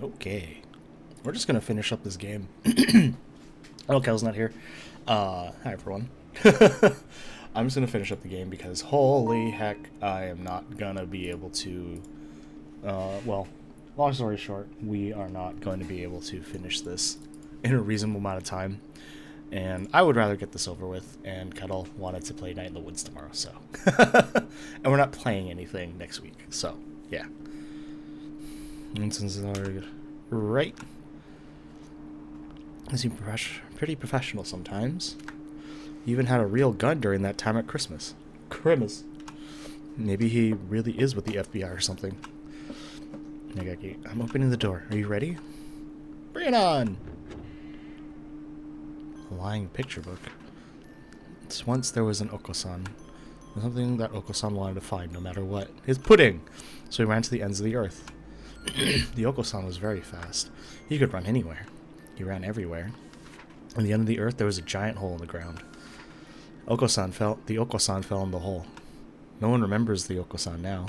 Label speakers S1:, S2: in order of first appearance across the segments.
S1: Okay. We're just gonna finish up this game. Oh, Kel's not here. Hi everyone. I'm just gonna finish up the game because holy heck, I am not gonna be able to, well, long story short, we are not going to be able to finish this in a reasonable amount of time. And I would rather get this over with, and Kettle wanted to play Night in the Woods tomorrow, so. And we're not playing anything next week, so, yeah. And since it's already good. Right. I seem pretty professional sometimes. He even had a real gun during that time at Christmas. Christmas. Maybe he really is with the FBI or something. I'm opening the door. Are you ready? Bring it on! A lying picture book. Once there was an Oko-san. Something that Oko-san wanted to find no matter what. His pudding! So he ran to the ends of the earth. The Oko-san was very fast. He could run anywhere. He ran everywhere. On the end of the earth there was a giant hole in the ground. The Oko-san fell in the hole. No one remembers the Oko-san now.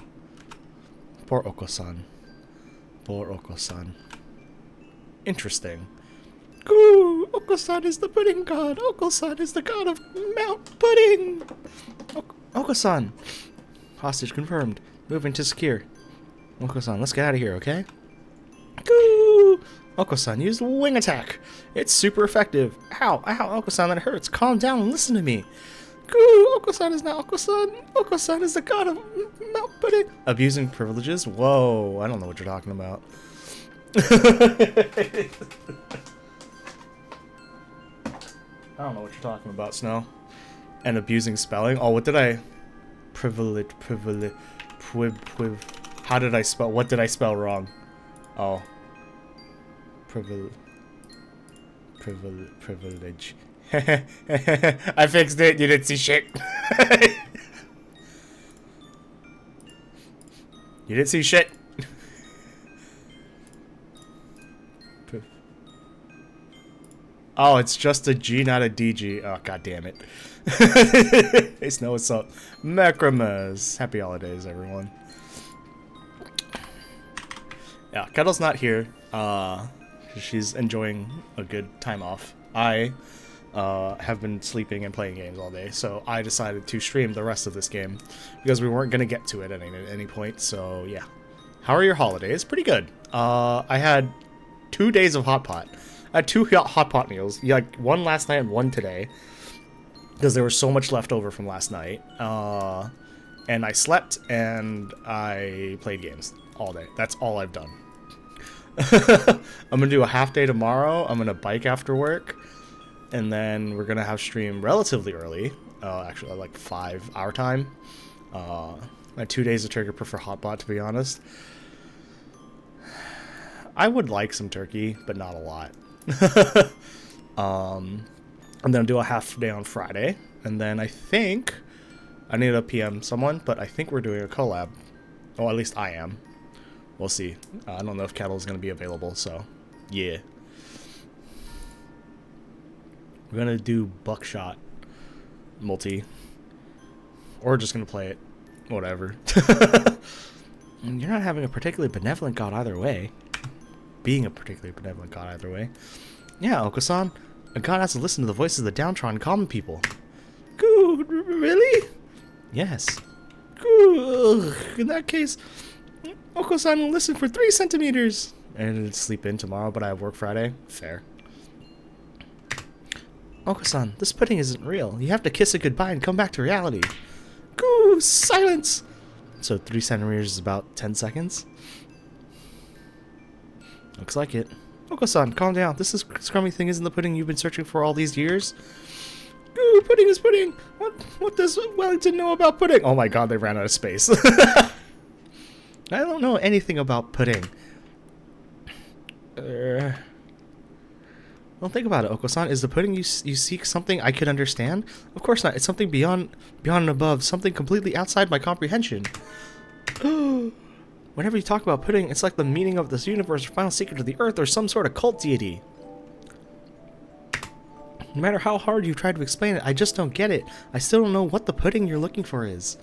S1: Poor Oko-san. Poor Oko-san. Interesting. Goo! Oko-san is the pudding god! Oko-san is the god of Mount Pudding! Oko-san! Hostage confirmed. Moving to secure. Oko-san, let's get out of here, okay? Goo! Oko-san used wing attack. It's super effective. Ow! Ow! Oko-san, that hurts. Calm down and listen to me. Goo! Oko-san is not Oko-san. Oko-san is the god of Mount Pudding. Abusing privileges? Whoa! I don't know what you're talking about. I don't know what you're talking about, Snow. And abusing spelling? Oh, what did I... Privilege... How did I spell... What did I spell wrong? Oh. Privilege. I fixed it. You didn't see shit. You didn't see shit. Oh, it's just a G, not a DG. Oh, god damn it. Hey, Snow, what's up? Macramas. Happy holidays, everyone. Yeah, Kettle's not here. She's enjoying a good time off. I have been sleeping and playing games all day, so I decided to stream the rest of this game because we weren't going to get to it at any point, so yeah. How are your holidays? Pretty good. I had 2 days of hot pot. I had 2 hot pot meals, like one last night and one today, because there was so much left over from last night. And I slept and I played games all day. That's all I've done. I'm gonna do a half day tomorrow. I'm gonna bike after work, and then we're gonna have stream relatively early. Actually, like 5 our time. I had 2 days of turkey for hotbot, to be honest. I would like some turkey, but not a lot. And then do a half day on Friday, and then I think I need to PM someone, but I think we're doing a collab. Oh, at least I am. We'll see. I don't know if Kettle is going to be available, so yeah. We're going to do Buckshot multi, or just going to play it. Whatever. You're not having a particularly benevolent god either way. Being a particularly benevolent god either way. Yeah, Oko-san. A god has to listen to the voices of the downtrodden common people. Good, really? Yes. Good. In that case, Oko-san will listen for 3 centimeters. And sleep in tomorrow, but I have work Friday. Fair. Oko-san, this pudding isn't real. You have to kiss it goodbye and come back to reality. Goo, silence. So 3 centimeters is about 10 seconds. Looks like it. Oko-san, calm down. This scrummy thing isn't the pudding you've been searching for all these years. Goo, pudding is pudding. What does Wellington know about pudding? Oh my god, they ran out of space. I don't know anything about pudding. Well, think about it, Oko-san. Is the pudding you seek something I could understand? Of course not. It's something beyond and above. Something completely outside my comprehension. Whenever you talk about pudding, it's like the meaning of this universe or final secret of the earth or some sort of cult deity. No matter how hard you try to explain it, I just don't get it. I still don't know what the pudding you're looking for is.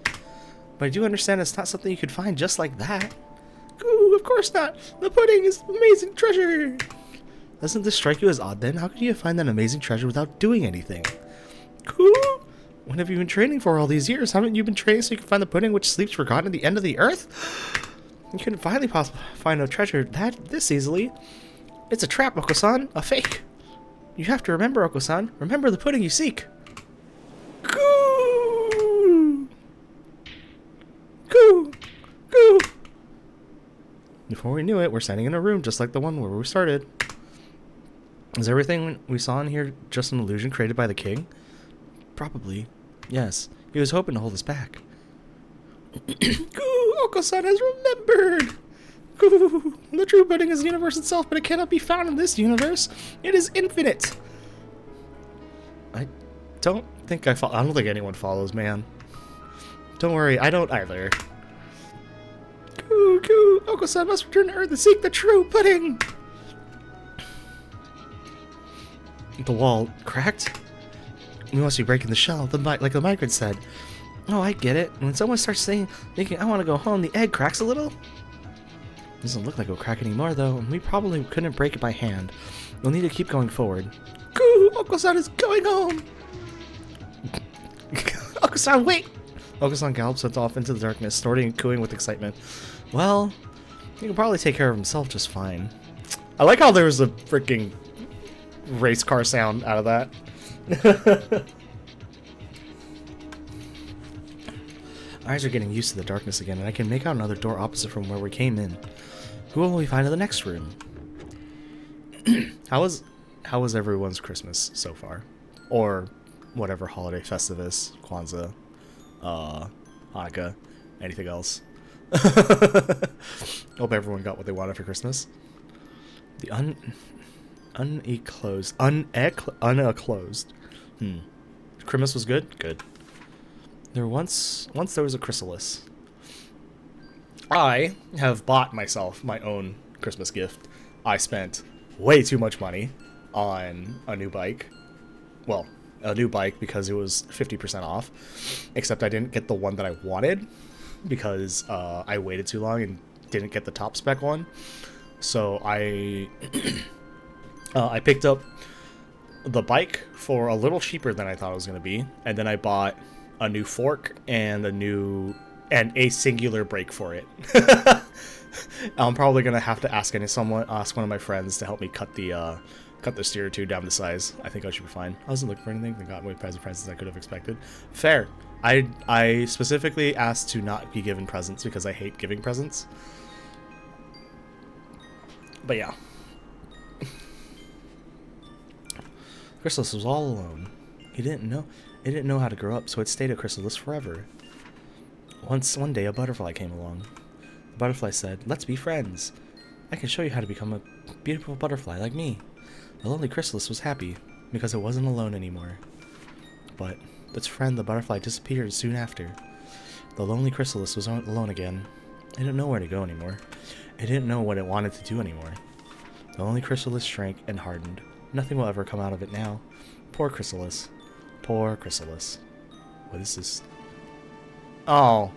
S1: But I do understand it's not something you could find just like that. Ooh, of course not. The pudding is amazing treasure. Doesn't this strike you as odd then? How could you find that amazing treasure without doing anything? Cool. What have you been training for all these years? Haven't you been training so you can find the pudding which sleeps forgotten at the end of the earth? You couldn't finally find a treasure this easily. It's a trap, Oko-san. A fake. You have to remember, Oko-san. Remember the pudding you seek. Goo! Goo! Goo! Before we knew it, we're standing in a room just like the one where we started. Is everything we saw in here just an illusion created by the king? Probably. Yes. He was hoping to hold us back. Goo! Oko-san has remembered! Goo! The true pudding is the universe itself, but it cannot be found in this universe. It is infinite. I don't think I don't think anyone follows, man. Don't worry, I don't either. Goo! Goo! Oko-san must return to Earth and seek the true pudding! The wall cracked? We must be breaking the shell, like the migrant said. Oh, I get it. When someone starts thinking, I want to go home, the egg cracks a little. Doesn't look like it'll crack anymore, though, and we probably couldn't break it by hand. We'll need to keep going forward. Goo! Oko-san is going home! Oko-san, wait! Oko-san gallops off into the darkness, snorting and cooing with excitement. Well, he can probably take care of himself just fine. I like how there was a freaking race car sound out of that. Eyes are getting used to the darkness again, and I can make out another door opposite from where we came in. Who will we find in the next room? How was everyone's Christmas so far? Or whatever holiday festive is. Kwanzaa, Hanukkah, anything else. Hope everyone got what they wanted for Christmas. The unclosed. Christmas was good? Good. Once there was a chrysalis. I have bought myself my own Christmas gift. I spent way too much money on a new bike. Well, a new bike because it was 50% off. Except I didn't get the one that I wanted because I waited too long and didn't get the top spec one. So I I picked up the bike for a little cheaper than I thought it was going to be, and then I bought a new fork and a singular brake for it. I'm probably gonna have to ask one of my friends to help me cut the steer tube down to size. I think I should be fine. I wasn't looking for anything. They got way presents I could have expected. Fair. I specifically asked to not be given presents because I hate giving presents. But yeah. Chrysalis was all alone. It didn't know how to grow up, so it stayed a chrysalis forever. One day, a butterfly came along. The butterfly said, "Let's be friends. I can show you how to become a beautiful butterfly like me." The lonely chrysalis was happy, because it wasn't alone anymore. But its friend, the butterfly, disappeared soon after. The lonely chrysalis was alone again. It didn't know where to go anymore. It didn't know what it wanted to do anymore. The lonely chrysalis shrank and hardened. Nothing will ever come out of it now. Poor chrysalis. Poor chrysalis. What is this? Oh.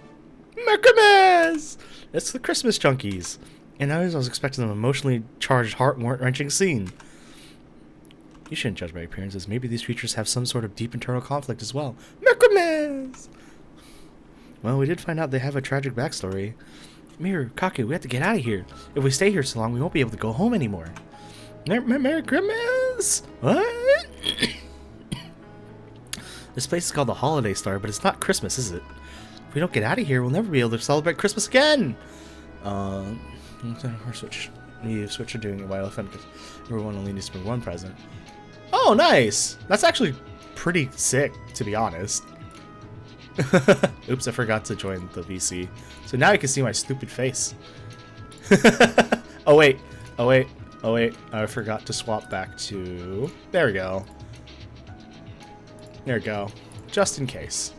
S1: Merrrrrryyyyy! It's the Christmas junkies. And I was expecting an emotionally charged, heart-wrenching scene. You shouldn't judge by appearances. Maybe these creatures have some sort of deep internal conflict as well. Merrrrrryyy! Well, we did find out they have a tragic backstory. Mirror, Kaku, we have to get out of here. If we stay here so long, we won't be able to go home anymore. Merry Christmas! What? This place is called the Holiday Star, but it's not Christmas, is it? If we don't get out of here, we'll never be able to celebrate Christmas again! Switch to doing it while everyone only needs to bring one present. Oh, nice! That's actually pretty sick, to be honest. Oops, I forgot to join the VC. So now you can see my stupid face. Oh wait, I forgot to swap back to... There we go. There we go. Just in case.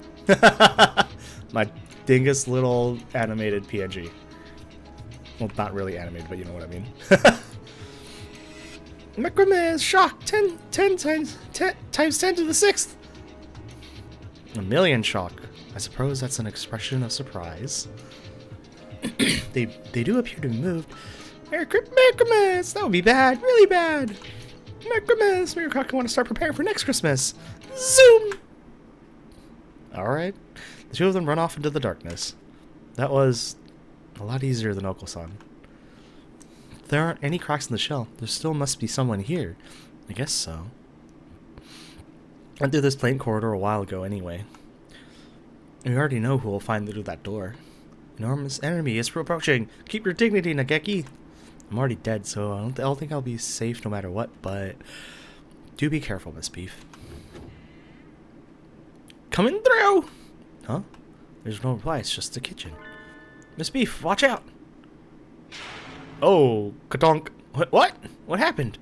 S1: My dingus little animated PNG. Well, not really animated, but you know what I mean. Merrrrryyy! Shock! 10 times 10 to the 6th! A million shock. I suppose that's an expression of surprise. They do appear to be moved. Merry Christmas! That would be bad, really bad. Merry Christmas! We want to start preparing for next Christmas. Zoom! Alright. The two of them run off into the darkness. That was a lot easier than Oko-san. There aren't any cracks in the shell. There still must be someone here. I guess so. I went through this plain corridor a while ago anyway. We already know who will find through that door. Enormous enemy is approaching. Keep your dignity, Nageki. I'm already dead, so I don't think I'll be safe no matter what, but do be careful, Miss Beef. Coming through! Huh? There's no reply, it's just the kitchen. Miss Beef, watch out! Oh, kadonk. What? What happened?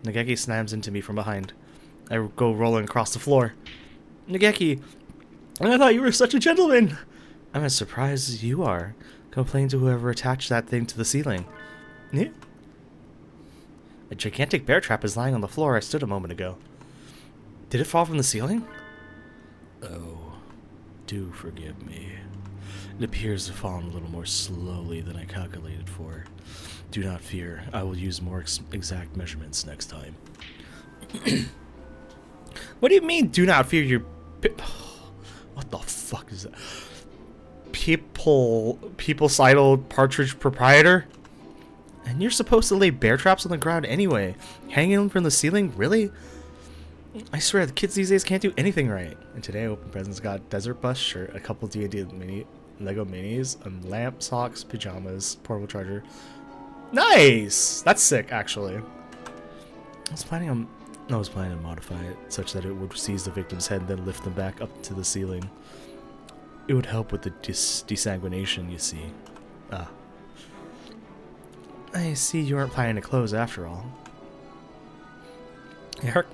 S1: Nageki slams into me from behind. I go rolling across the floor. Nageki, I thought you were such a gentleman! I'm as surprised as you are. Complain to whoever attached that thing to the ceiling. Yeah. A gigantic bear trap is lying on the floor I stood a moment ago. Did it fall from the ceiling? Oh, do forgive me. It appears to have fallen a little more slowly than I calculated for. Do not fear, I will use more exact measurements next time. What do you mean, do not fear your... What the fuck is that? People-sidle partridge proprietor? And you're supposed to lay bear traps on the ground anyway. Hanging them from the ceiling? Really? I swear, the kids these days can't do anything right. And today, Open Presents got Desert Bus shirt, a couple D&D Lego minis, a lamp, socks, pajamas, portable charger. Nice! That's sick, actually. I was planning to modify it such that it would seize the victim's head and then lift them back up to the ceiling. It would help with the desanguination, you see. Ah. I see you aren't planning to close after all.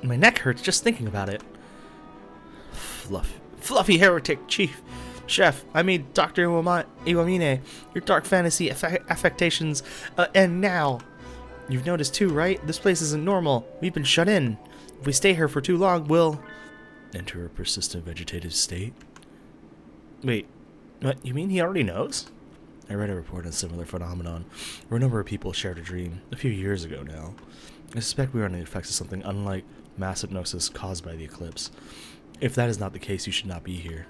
S1: My neck hurts just thinking about it. Fluffy heretic chef. I mean, Dr. Iwamine, your dark fantasy affectations end now. You've noticed too, right? This place isn't normal. We've been shut in. If we stay here for too long, we'll enter a persistent vegetative state. Wait, what? You mean he already knows? I read a report on a similar phenomenon, where a number of people shared a dream, a few years ago now. I suspect we are under the effects of something unlike mass hypnosis caused by the eclipse. If that is not the case, you should not be here.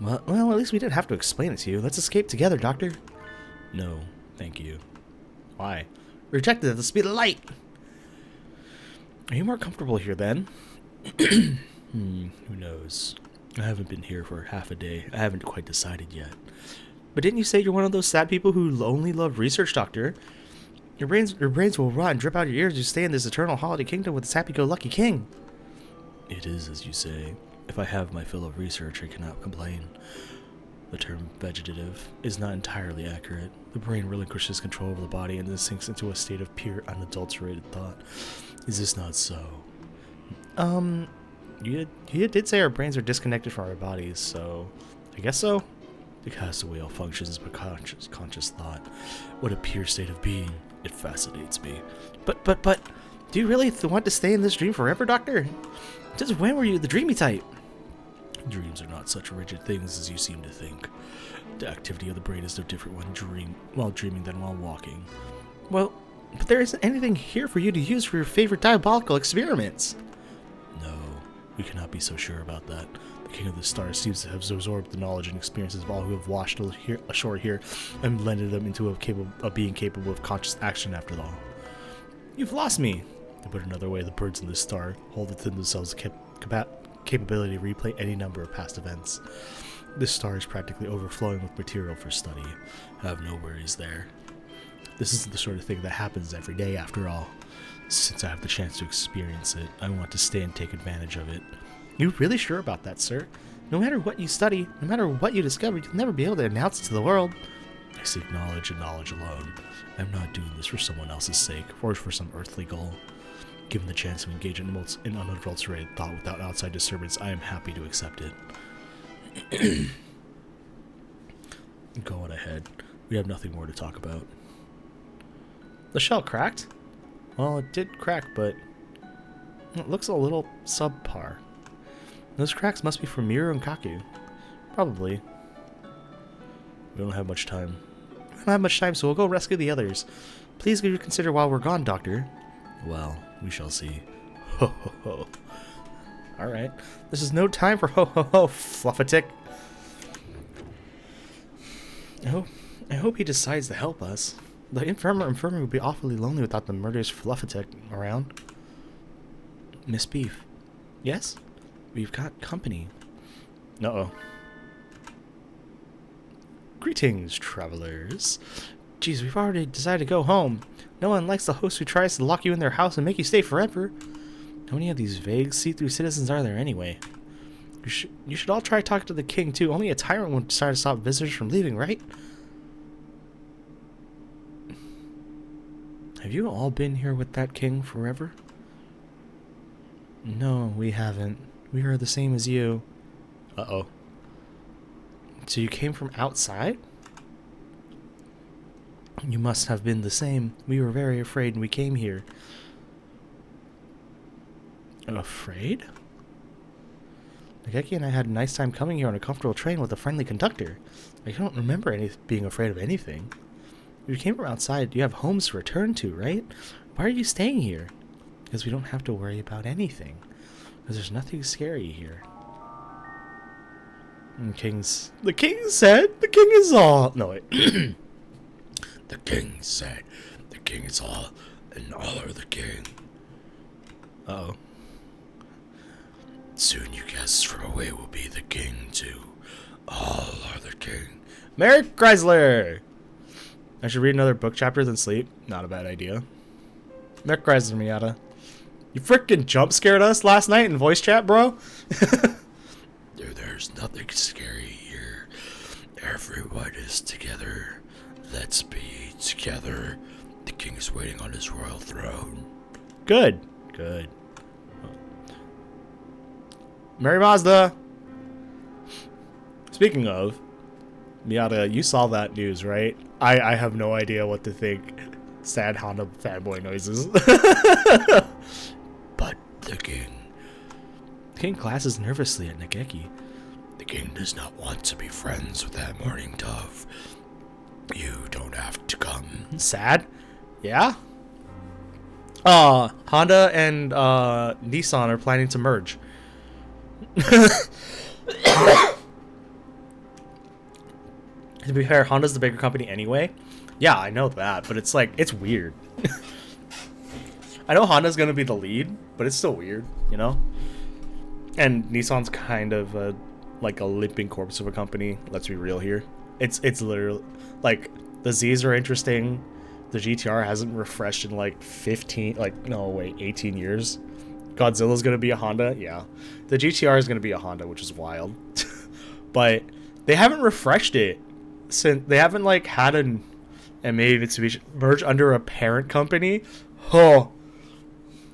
S1: Well, at least we didn't have to explain it to you. Let's escape together, Doctor. No, thank you. Why? Rejected at the speed of light! Are you more comfortable here, then? Who knows? I haven't been here for half a day. I haven't quite decided yet. But didn't you say you're one of those sad people who only love research, Doctor? Your brains will rot and drip out your ears as you stay in this eternal holiday kingdom with this happy-go-lucky king. It is as you say. If I have my fill of research, I cannot complain. The term vegetative is not entirely accurate. The brain relinquishes control over the body and then sinks into a state of pure, unadulterated thought. Is this not so? You did say our brains are disconnected from our bodies, so I guess so. The castaway all functions but conscious thought. What a pure state of being. It fascinates me. But, do you really want to stay in this dream forever, Doctor? Just when were you the dreamy type? Dreams are not such rigid things as you seem to think. The activity of the brain is no different while dreaming than while walking. Well, but there isn't anything here for you to use for your favorite diabolical experiments. No, we cannot be so sure about that. The King of the Stars seems to have absorbed the knowledge and experiences of all who have washed ashore here and blended them into a being capable of conscious action after all. You've lost me. To put another way, the birds in this star hold within themselves the capability to replay any number of past events. This star is practically overflowing with material for study. I have no worries there. This isn't the sort of thing that happens every day after all. Since I have the chance to experience it, I want to stay and take advantage of it. You really sure about that, sir? No matter what you study, no matter what you discover, you'll never be able to announce it to the world. I seek knowledge and knowledge alone. I'm not doing this for someone else's sake, or for some earthly goal. Given the chance to engage in unadulterated thought without outside disturbance, I am happy to accept it. Go on ahead. We have nothing more to talk about. The shell cracked? Well, it did crack, but it looks a little subpar. Those cracks must be from Miru and Kaku. Probably. We don't have much time. We don't have much time, so we'll go rescue the others. Please reconsider while we're gone, Doctor. Well, we shall see. Ho ho ho. Alright. This is no time for ho ho ho, Fluffatic. I hope he decides to help us. The infirmary would be awfully lonely without the murderous Fluffatic around. Miss Beef. Yes? We've got company. Uh-oh. Greetings, travelers. Geez, we've already decided to go home. No one likes the host who tries to lock you in their house and make you stay forever. How many of these vague, see-through citizens are there anyway? You should all try talking to the king, too. Only a tyrant would decide to stop visitors from leaving, right? Have you all been here with that king forever? No, we haven't. We are the same as you. Uh-oh. So you came from outside? You must have been the same. We were very afraid and we came here. Afraid? Nageki and I had a nice time coming here on a comfortable train with a friendly conductor. I don't remember being afraid of anything. You came from outside. You have homes to return to, right? Why are you staying here? Because we don't have to worry about anything. Because there's nothing scary here. And the king said, the king is all. No, wait. The king said, the king is all, and all are the king. Uh-oh. Soon you guests from away will be the king too. All are the king. Merry Chrysler! I should read another book chapter than sleep. Not a bad idea. Merry Chrysler, Miata. You frickin' jump scared us last night in voice chat, bro? There's nothing scary here. Everyone is together. Let's be together. The king is waiting on his royal throne. Good. Good. Mary Mazda! Speaking of, Miata, you saw that news, right? I have no idea what to think. Sad Honda fanboy noises. But the king. The king glances nervously at Nageki. The king does not want to be friends with that morning dove. You don't have to come. Sad? Yeah? Honda and Nissan are planning to merge. To be fair, Honda's the bigger company anyway. Yeah, I know that, but it's like, it's weird. I know Honda's gonna be the lead, but it's still weird, you know? And Nissan's kind of like a limping corpse of a company. Let's be real here. It's literally, like, the Zs are interesting. The GTR hasn't refreshed in like 18 years. Godzilla's gonna be a Honda, yeah. The GTR is gonna be a Honda, which is wild. But they haven't refreshed it since they haven't like had and maybe Mitsubishi merge under a parent company. Oh,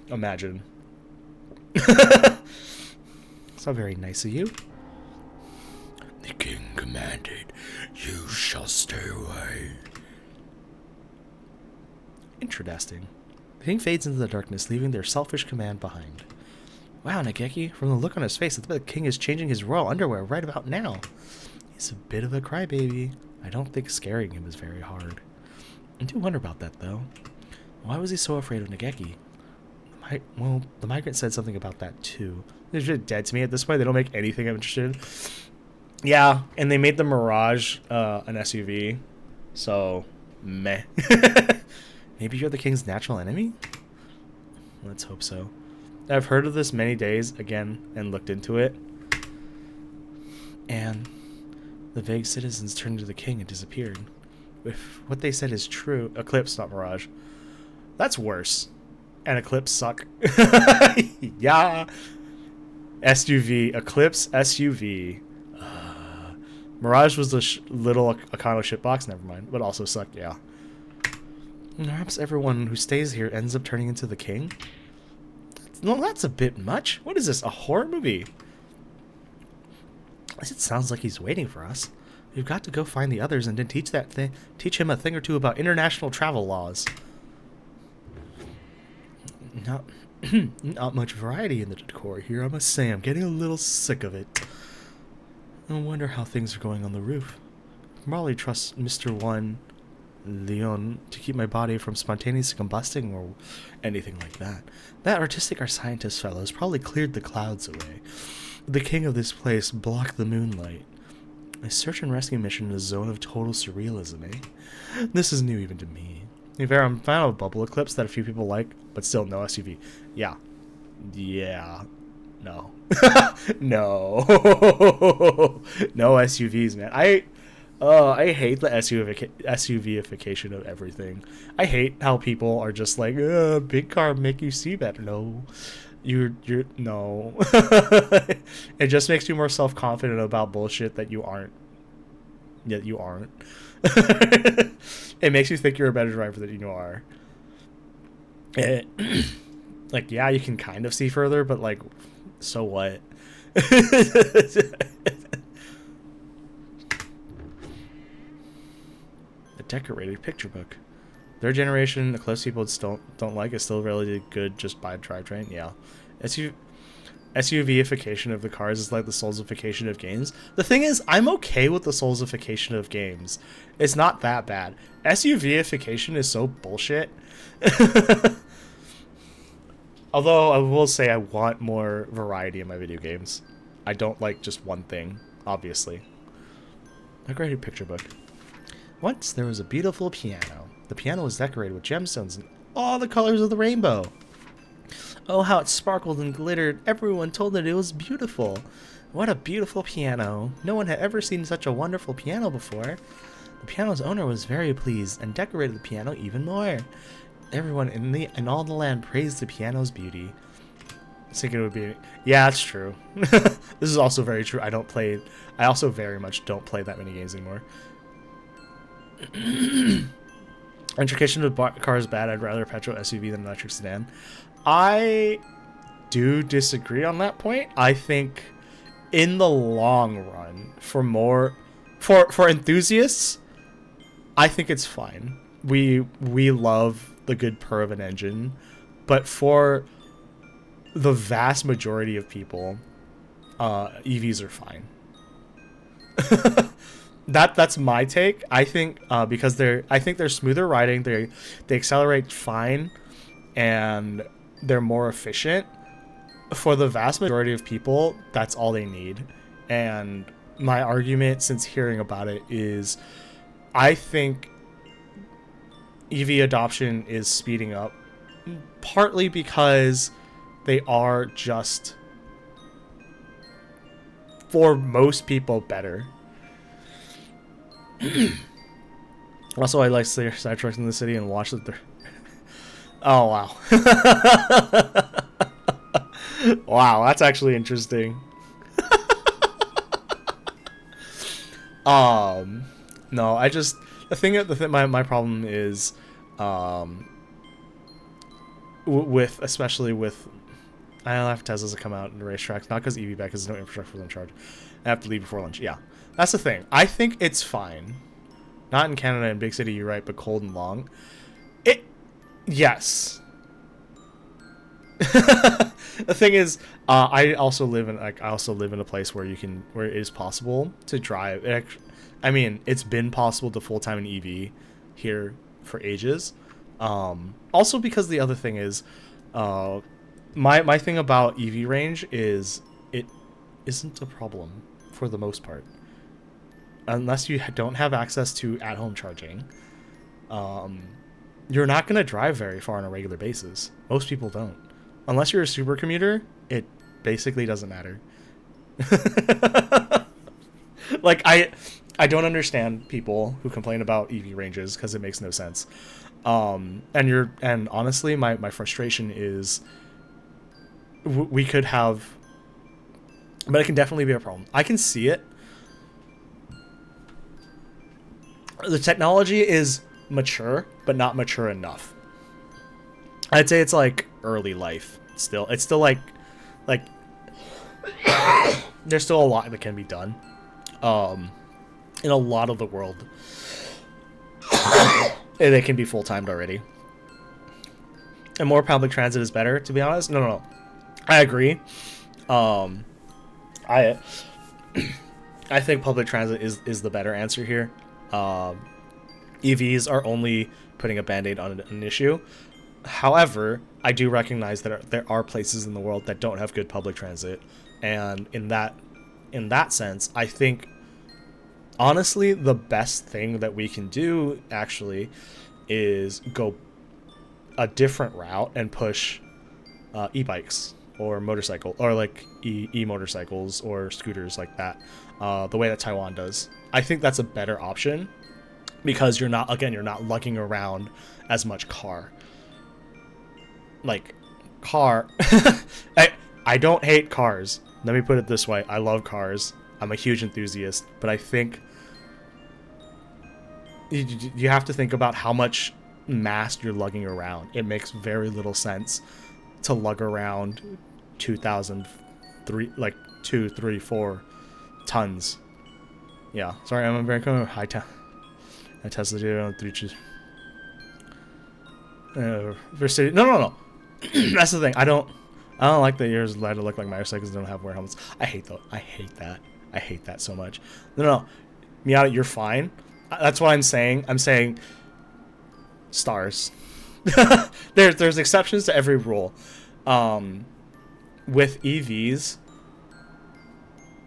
S1: imagine. It's not very nice of you. The king commanded, you shall stay away. Interesting. The king fades into the darkness, leaving their selfish command behind. Wow, Nageki, from the look on his face, I think the king is changing his royal underwear right about now. He's a bit of a crybaby. I don't think scaring him is very hard. I do wonder about that, though. Why was he so afraid of Nageki? Well, the migrant said something about that, too. They're just dead to me at this point. They don't make anything I'm interested in. Yeah, and they made the Mirage an SUV. So, meh. Maybe you're the king's natural enemy? Let's hope so. I've heard of this many days, again, and looked into it. And the vague citizens turned to the king and disappeared. If what they said is true... Eclipse, not Mirage. That's worse. And Eclipse suck. Yeah. SUV. Eclipse SUV. Mirage was the little Akano shitbox. Never mind. But also sucked, yeah. Perhaps everyone who stays here ends up turning into the king? No, that's a bit much. What is this, a horror movie? At least it sounds like he's waiting for us. We've got to go find the others and then teach him a thing or two about international travel laws. Not much variety in the decor here, I must say. I'm getting a little sick of it. I wonder how things are going on the roof. probably trust Mr. One Leon to keep my body from spontaneously combusting or anything like that. That artistic or scientist fellow has probably cleared the clouds away. The king of this place blocked the moonlight. A search and rescue mission in a zone of total surrealism, eh? This is new even to me. To be fair, I'm a fan of bubble eclipse that a few people like, but still no SUV. Yeah. Yeah. No. No. No SUVs, man. I hate the SUVification of everything. I hate how people are just like, big car make you see better. No. You're no. It just makes you more self-confident about bullshit that you aren't. Yet you aren't. It makes you think you're a better driver than you are. Like, yeah, you can kind of see further, but like, so what? A decorated picture book. Their generation, the close people don't like, is still relatively good just by drivetrain. Yeah, SUVification of the cars is like the Soulsification of games. The thing is, I'm okay with the Soulsification of games. It's not that bad. SUVification is so bullshit. Although I will say I want more variety in my video games. I don't like just one thing, obviously. A great picture book. Once there was a beautiful piano. The piano was decorated with gemstones and all the colors of the rainbow. Oh, how it sparkled and glittered. Everyone told that it was beautiful. What a beautiful piano. No one had ever seen such a wonderful piano before. The piano's owner was very pleased and decorated the piano even more. Everyone in all the land praised the piano's beauty. I think it would be... Yeah, that's true. This is also very true. I also very much don't play that many games anymore. Intrication of car is bad. I'd rather a petrol SUV than an electric sedan. I do disagree on that point. I think in the long run, for enthusiasts, I think it's fine. We love the good purr of an engine, but for the vast majority of people, EVs are fine. That's my take. I think because they're smoother riding, they accelerate fine, and they're more efficient. For the vast majority of people, that's all they need. And my argument since hearing about it is, I think EV adoption is speeding up, partly because they are just, for most people, better. Also, I like side trucks in the city and watch that they're... Oh, wow. Wow, that's actually interesting. No, I just... My problem is, especially with... I don't have Teslas that come out in the racetracks, not because EV back, because there's no infrastructure for them to charge. I have to leave before lunch. Yeah, that's the thing. I think it's fine. Not in Canada and big city, you're right, but cold and long. Yes. The thing is, I also live in a place where it is possible to drive. I mean, it's been possible to full-time an EV here for ages. Also because the other thing is, my thing about EV range is it isn't a problem for the most part, unless you don't have access to at-home charging. You're not going to drive very far on a regular basis. Most people don't. Unless you're a super commuter, it basically doesn't matter. Like, I don't understand people who complain about EV ranges because it makes no sense. And honestly, my frustration is we could have, but it can definitely be a problem. I can see it. The technology is mature, but not mature enough. I'd say it's like early life still. It's still like there's still a lot that can be done in a lot of the world. And they can be full-timed already. And more public transit is better, to be honest. No. I agree. I think public transit is the better answer here. EVs are only putting a band-aid on an issue. However, I do recognize that there are places in the world that don't have good public transit, and in that sense, I think honestly the best thing that we can do actually is go a different route and push e-bikes or motorcycle or like e-motorcycles or scooters like that, the way that Taiwan does. I think that's a better option because you're not lugging around as much car. Like car I don't hate cars. Let me put it this way. I love cars. I'm a huge enthusiast, but I think you have to think about how much mass you're lugging around. It makes very little sense to lug around 2,003 like 2, 3, 4 tons. Yeah, sorry, I'm American. High I Tesla do 3 no. That's the thing. I don't like that yours allowed to look like motorcycles and don't have wear helmets. I hate that. I hate that so much. No. Miata, you're fine. That's what I'm saying. I'm saying stars. There's exceptions to every rule. With EVs,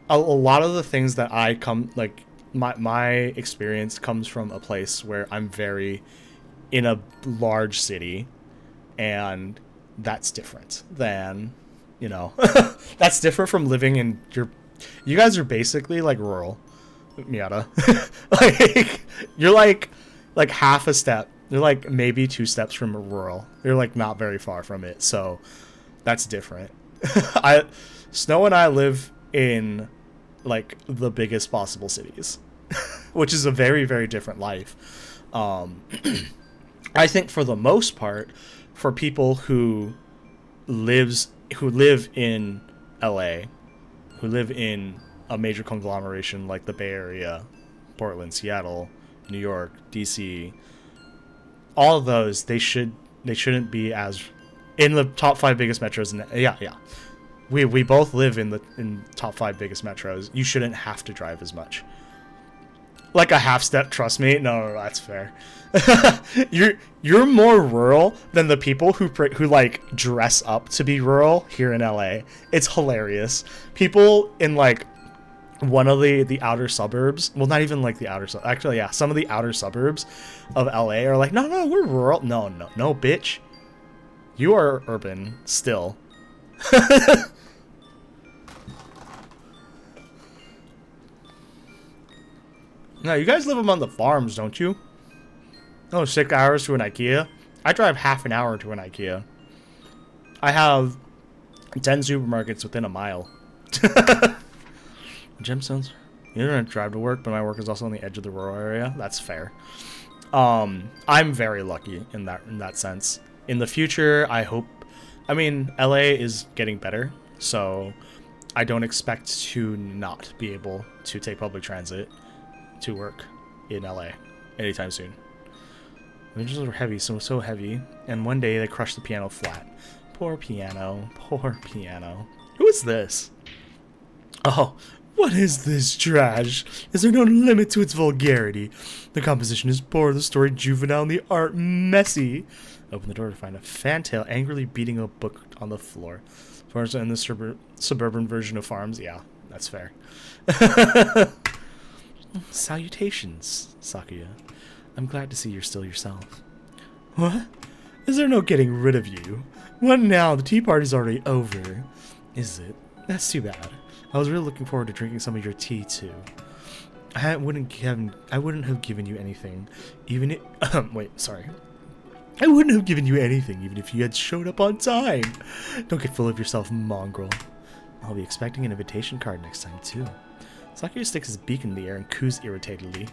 S1: a lot of the things that I come like my experience comes from a place where I'm very in a large city, and that's different than, you know, that's different from living in you guys are basically like rural, Miata. Like you're like half a step. You're like maybe 2 steps from rural. You're like not very far from it. So that's different. Snow and I live in like the biggest possible cities, which is a very, very different life. I think for the most part, for people who live in LA, who live in a major conglomeration like the Bay Area, Portland, Seattle, New York, DC, all of those, they shouldn't be as in the top 5 biggest metros. And we both live in top 5 biggest metros. You shouldn't have to drive as much. Like a half step, trust me. No, that's fair. You're more rural than the people who like dress up to be rural here in LA. It's hilarious. People in like one of the outer suburbs, well, not even like the outer actually, yeah, some of the outer suburbs of LA are like, no, we're rural. No, bitch, you are urban still. No, you guys live among the farms, don't you? Oh, 6 hours to an IKEA. I drive half an hour to an IKEA. I have 10 supermarkets within a mile. Gemstones. You don't drive to work, but my work is also on the edge of the rural area. That's fair. I'm very lucky in that sense. In the future, I hope. I mean, LA is getting better, so I don't expect to not be able to take public transit to work in LA anytime soon. The hinges are heavy, so heavy, and one day they crushed the piano flat. Poor piano, poor piano. Who is this? Oh, what is this trash? Is there no limit to its vulgarity? The composition is poor, the story juvenile, and the art messy. Open the door to find a fantail angrily beating a book on the floor. Farms in the suburban version of farms. Yeah, that's fair. Salutations, Sakuya. I'm glad to see you're still yourself. What? Is there no getting rid of you? What now? The tea party's already over. Is it? That's too bad. I was really looking forward to drinking some of your tea too. I wouldn't have given you anything, even if wait, sorry. I wouldn't have given you anything even if you had showed up on time. Don't get full of yourself, mongrel. I'll be expecting an invitation card next time too. Sakuya sticks his beak in the air and coos irritatedly.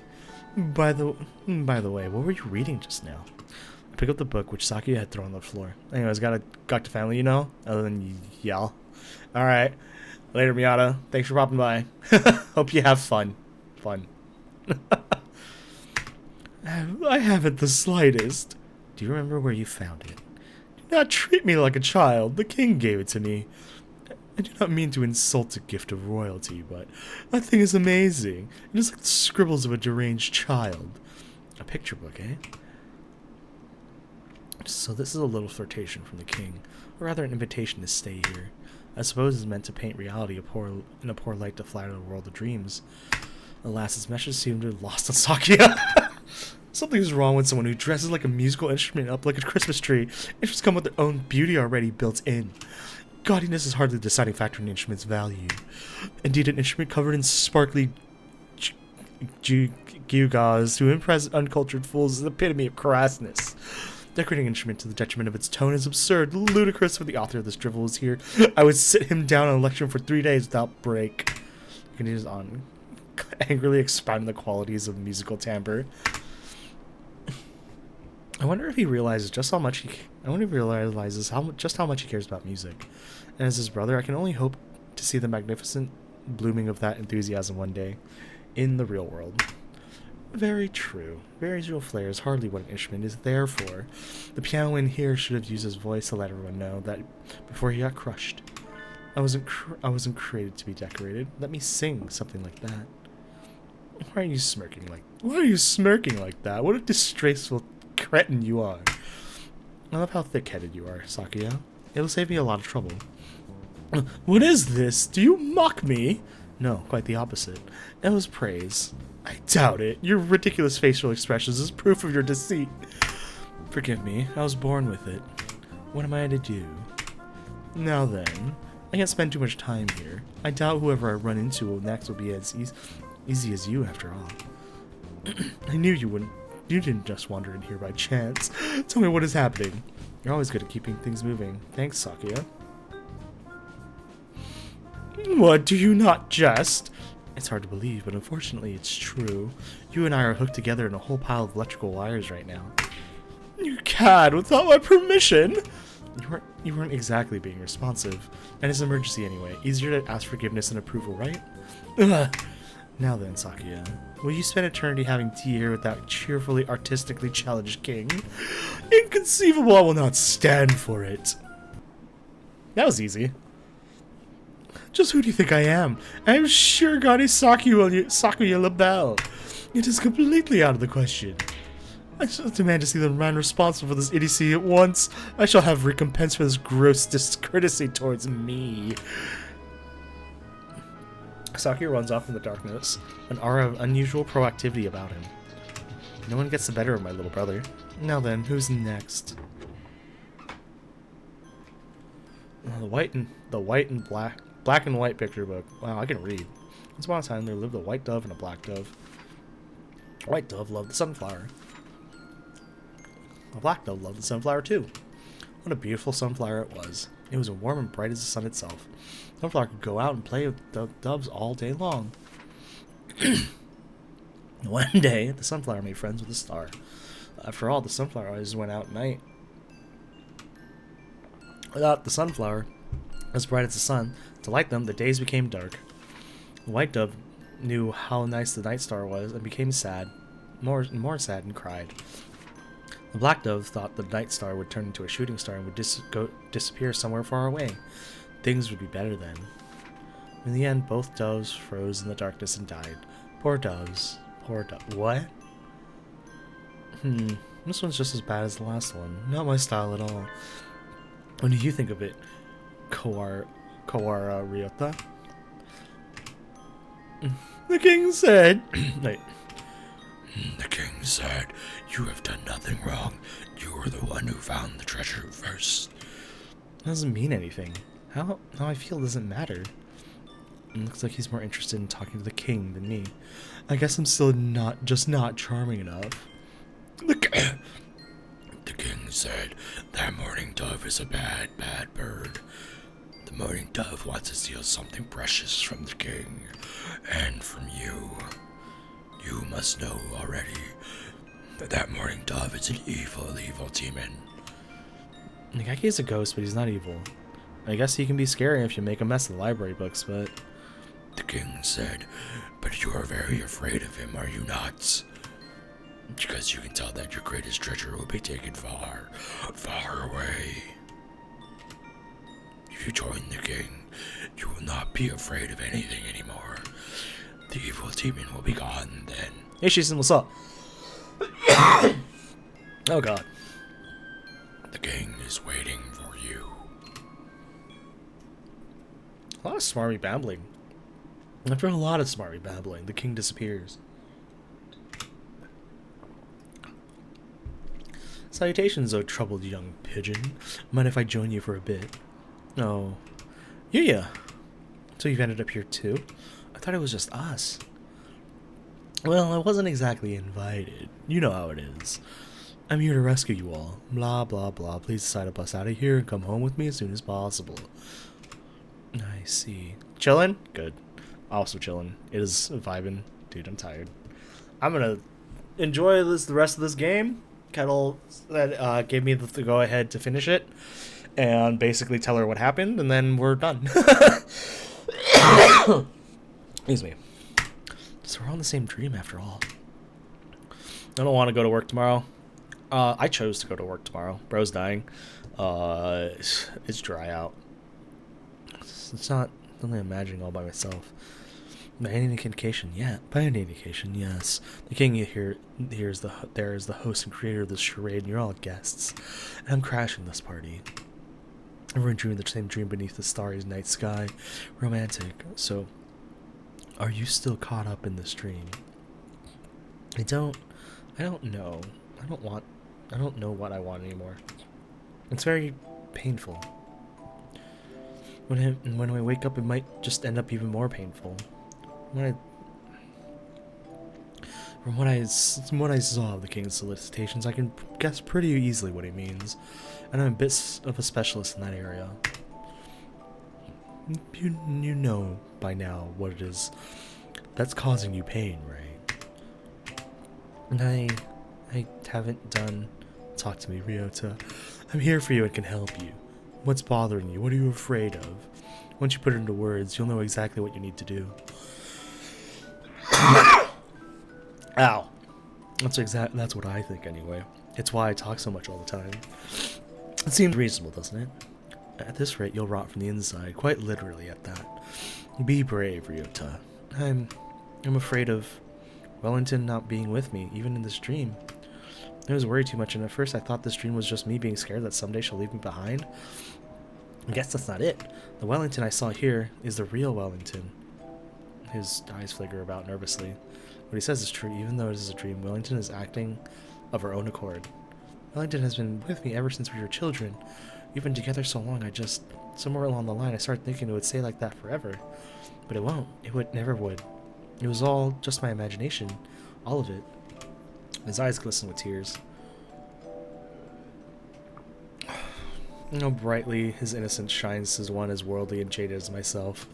S1: By the way, what were you reading just now? I picked up the book which Sakuya had thrown on the floor. Anyways, got to family, you know? Other than yell. Alright. Later, Miata. Thanks for popping by. Hope you have fun. I haven't the slightest. Do you remember where you found it? Do not treat me like a child. The king gave it to me. I do not mean to insult a gift of royalty, but that thing is amazing. It is like the scribbles of a deranged child. A picture book, eh? So this is a little flirtation from the king, or rather an invitation to stay here. I suppose it's meant to paint reality in a poor light to flatter the world of dreams. Alas, its message seemed to have lost on Sakia. Something is wrong with someone who dresses like a musical instrument up like a Christmas tree. Instruments come with their own beauty already built in. Gaudiness is hardly the deciding factor in the instrument's value. Indeed, an instrument covered in sparkly gewgaws to impress uncultured fools is the epitome of crassness. Decorating an instrument to the detriment of its tone is absurd, ludicrous. If the author of this drivel was here, I would sit him down and lecture him for 3 days without break. He continues on, angrily expounding the qualities of musical timbre. I wonder if he realizes just how much just how much he cares about music. And as his brother, I can only hope to see the magnificent blooming of that enthusiasm one day in the real world. Very true. Various flair is hardly what an instrument is there for. The piano in here should have used his voice to let everyone know that before he got crushed. I wasn't created to be decorated. Let me sing something like that. Why are you smirking like that? What a disgraceful cretin you are. I love how thick-headed you are, Sakia. It'll save me a lot of trouble. What is this? Do you mock me? No, quite the opposite. It was praise. I doubt it. Your ridiculous facial expressions is proof of your deceit. Forgive me, I was born with it. What am I to do? Now then, I can't spend too much time here. I doubt whoever I run into next will be as easy as you, after all. I knew you wouldn't. You didn't just wander in here by chance. Tell me what is happening. You're always good at keeping things moving. Thanks, Sakia. What, do you not jest? It's hard to believe, but unfortunately it's true. You and I are hooked together in a whole pile of electrical wires right now. You cad, without my permission? You weren't exactly being responsive. And it's an emergency anyway. Easier to ask forgiveness and approval, right? Ugh. Now then, Sakia, will you spend eternity having tea here with that cheerfully, artistically challenged king? Inconceivable, I will not stand for it. That was easy. Just who do you think I am? I am sure God is Sakuya LaBelle. It is completely out of the question. I shall demand to see the man responsible for this idiocy at once. I shall have recompense for this gross discourtesy towards me. Sakuya runs off in the darkness, an aura of unusual proactivity about him. No one gets the better of my little brother. Now then, who's next? The white and black and white picture book. Wow, I can read. Once upon a time, there lived a white dove and a black dove. A white dove loved the sunflower. A black dove loved the sunflower too. What a beautiful sunflower it was. It was warm and bright as the sun itself. The sunflower could go out and play with the doves all day long. One day, the sunflower made friends with a star. After all, the sunflower always went out at night. Without the sunflower, as bright as the sun, to light them, the days became dark. The white dove knew how nice the night star was and became sad, more sad, and cried. The black dove thought the night star would turn into a shooting star and would disappear somewhere far away. Things would be better then. In the end, both doves froze in the darkness and died. Poor doves. Poor dove. What? This one's just as bad as the last one. Not my style at all. What do you think of it, Kawara Ryota? The king said... Wait.
S2: The king said, "You have done nothing wrong. You were the one who found the treasure first."
S1: That doesn't mean anything. How I feel doesn't matter. It looks like he's more interested in talking to the king than me. I guess I'm still not charming enough.
S2: The king said, "That mourning dove is a bad bird. The mourning dove wants to steal something precious from the king, and from you. You must know already that that mourning dove is an evil demon."
S1: Nagaki is a ghost, but he's not evil. I guess he can be scary if you make a mess of the library books, but...
S2: The king said, "But you are very afraid of him, are you not? Because you can tell that your greatest treasure will be taken far, far away. If you join the king, You will not be afraid of anything anymore. The evil demon will be gone then.
S1: Hey, Shisen, what's up? Oh, God.
S2: The king is waiting for you.
S1: A lot of smarmy babbling. After a lot of smarmy babbling, the king disappears. Salutations, O troubled young pigeon. Mind if I join you for a bit? Oh. Yeah. So you've ended up here too? I thought it was just us. Well, I wasn't exactly invited. You know how it is. I'm here to rescue you all. Blah, blah, blah. Please decide to bust out of here and come home with me as soon as possible. I see. Chillin'? Good. Also chillin'. It is vibing. Dude, I'm tired. I'm gonna enjoy the rest of this game. Kettle that gave me the go-ahead to finish it. And basically tell her what happened, and then we're done. Excuse me. So we're on the same dream after all. I don't want to go to work tomorrow. I chose to go to work tomorrow. Bro's dying. It's dry out. It's not something I'm imagining all by myself. By any indication, yeah. By any indication, yes. The king here is the host and creator of this charade, and you're all guests. And I'm crashing this party. Everyone dreaming the same dream beneath the starry night sky. Romantic. So, are you still caught up in this dream? I don't know. I don't know what I want anymore. It's very painful. When I wake up, it might just end up even more painful. From what I saw of the king's solicitations, I can guess pretty easily what he means, and I'm a bit of a specialist in that area. You know by now what it is that's causing you pain, right? And I haven't done. Talk to me, Ryota. I'm here for you and can help you. What's bothering you? What are you afraid of? Once you put it into words, you'll know exactly what you need to do. Ow. That's what I think anyway. It's why I talk so much all the time. It seems reasonable, doesn't it? At this rate, you'll rot from the inside, quite literally at that. Be brave, Ryota. I'm afraid of Wellington not being with me, even in this dream. I was worried too much, and at first I thought this dream was just me being scared that someday she'll leave me behind. I guess that's not it. The Wellington I saw here is the real Wellington. His eyes flicker about nervously. What he says is true. Even though it is a dream, Wellington is acting of her own accord. Wellington has been with me ever since we were children. We've been together so long, somewhere along the line, I started thinking it would stay like that forever. But it won't. Never would. It was all just my imagination. All of it. His eyes glisten with tears. How brightly his innocence shines as one as worldly and jaded as myself.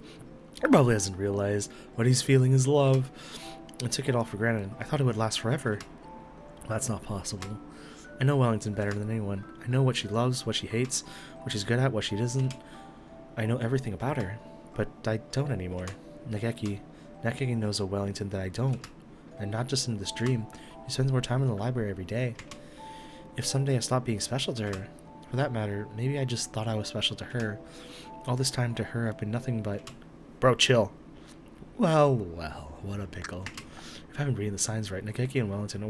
S1: He probably hasn't realized what he's feeling is love. I took it all for granted. I thought it would last forever. That's not possible. I know Wellington better than anyone. I know what she loves, what she hates, what she's good at, what she isn't. I know everything about her, but I don't anymore. Nageki knows a Wellington that I don't. And not just in this dream. She spends more time in the library every day. If someday I stop being special to her, for that matter, maybe I just thought I was special to her. All this time to her, I've been nothing but... Bro, chill. Well, what a pickle. If I haven't reading the signs right, Nageki and Wellington